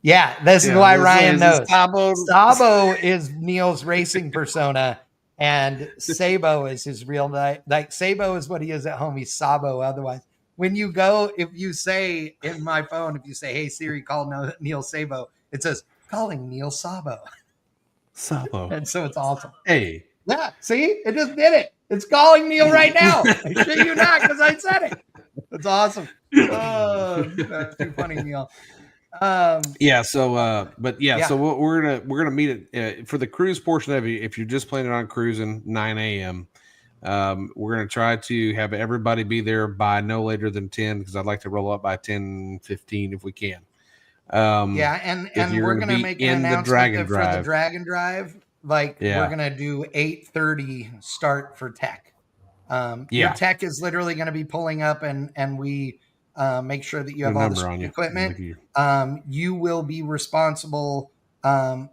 Yeah, this is why Ryan knows. Sabo is Neil's racing persona, and Sabo is his real name. Like Sabo is what he is at home. He's Sabo otherwise. When you go, if you say in my phone, if you say, "Hey Siri, call Neil Sabo," it says calling Neil Sabo. Sabo. And so it's awesome. Hey. Yeah, see? It just did it. It's calling Neil right now. I shit you not, because I said it. It's awesome. Oh, that's too funny, Neil. So we're gonna meet it for the cruise portion of it. If you're just planning on cruising, 9 a.m. We're gonna try to have everybody be there by no later than 10, because I'd like to roll up by 10:15 if we can. And we're gonna make an announcement for the Dragon Drive. We're gonna do 8:30 start for tech. Your tech is literally going to be pulling up, and we make sure that you have all the equipment. You will be responsible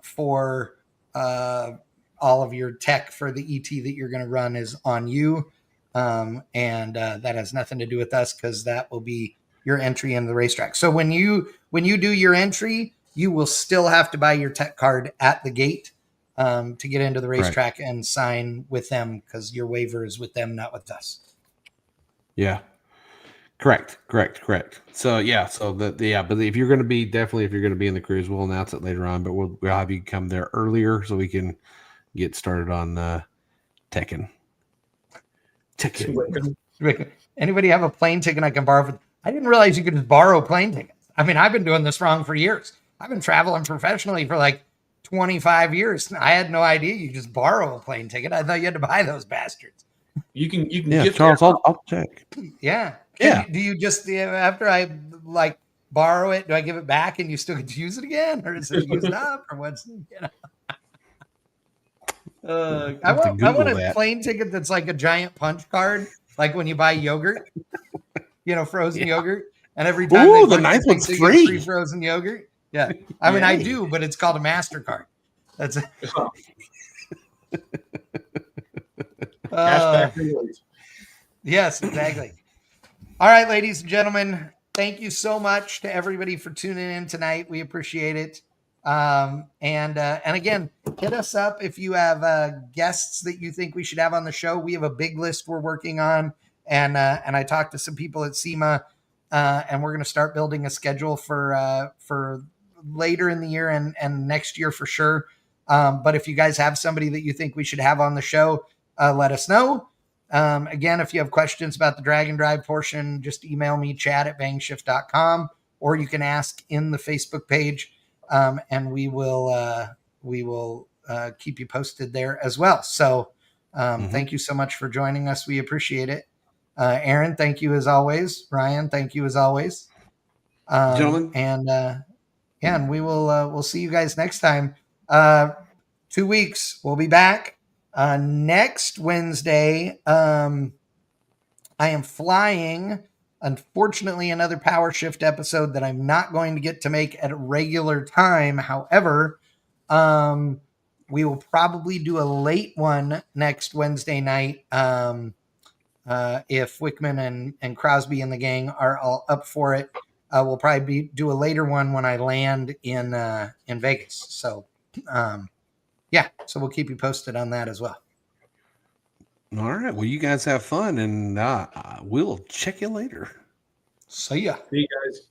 for all of your tech for the ET that you're going to run is on you, and that has nothing to do with us, because that will be your entry into the racetrack. So when you do your entry, you will still have to buy your tech card at the gate to get into the racetrack and sign with them, because your waiver is with them, not with us. Yeah. Correct. So but if you're going to be in the cruise, we'll announce it later on, but we'll have you come there earlier so we can get started on teching. Anybody have a plane ticket I can borrow? I didn't realize you could just borrow plane tickets. I mean, I've been doing this wrong for years. I've been traveling professionally for like 25 years. I had no idea you just borrow a plane ticket. I thought you had to buy those bastards. You can get Charles, I'll check. Yeah. Do you just after I borrow it, do I give it back and you still get to use it again, or is it used up, or what's I want a plane ticket that's like a giant punch card, like when you buy yogurt, frozen yogurt, and every time the ninth one's free frozen yogurt. Yeah, I mean, I do, but it's called a MasterCard. That's it. Yes, exactly. All right, ladies and gentlemen, thank you so much to everybody for tuning in tonight. We appreciate it. And again, hit us up if you have guests that you think we should have on the show. We have a big list we're working on, and I talked to some people at SEMA, and we're going to start building a schedule for later in the year and next year for sure. But if you guys have somebody that you think we should have on the show, let us know. Again, if you have questions about the Dragon Drive portion, just email me, chat@bangshift.com, or you can ask in the Facebook page, and we will keep you posted there as well. So thank you so much for joining us. We appreciate it. Aaron, thank you as always. Ryan, thank you as always. Gentlemen. And we will we'll see you guys next time. 2 weeks. We'll be back. Next Wednesday, I am flying. Unfortunately, another Power Shift episode that I'm not going to get to make at a regular time. However, we will probably do a late one next Wednesday night. If Wickman and Crosby and the gang are all up for it, we'll probably do a later one when I land in Vegas. So, yeah, so we'll keep you posted on that as well. All right. Well, you guys have fun, and we'll check you later. See ya. See you guys.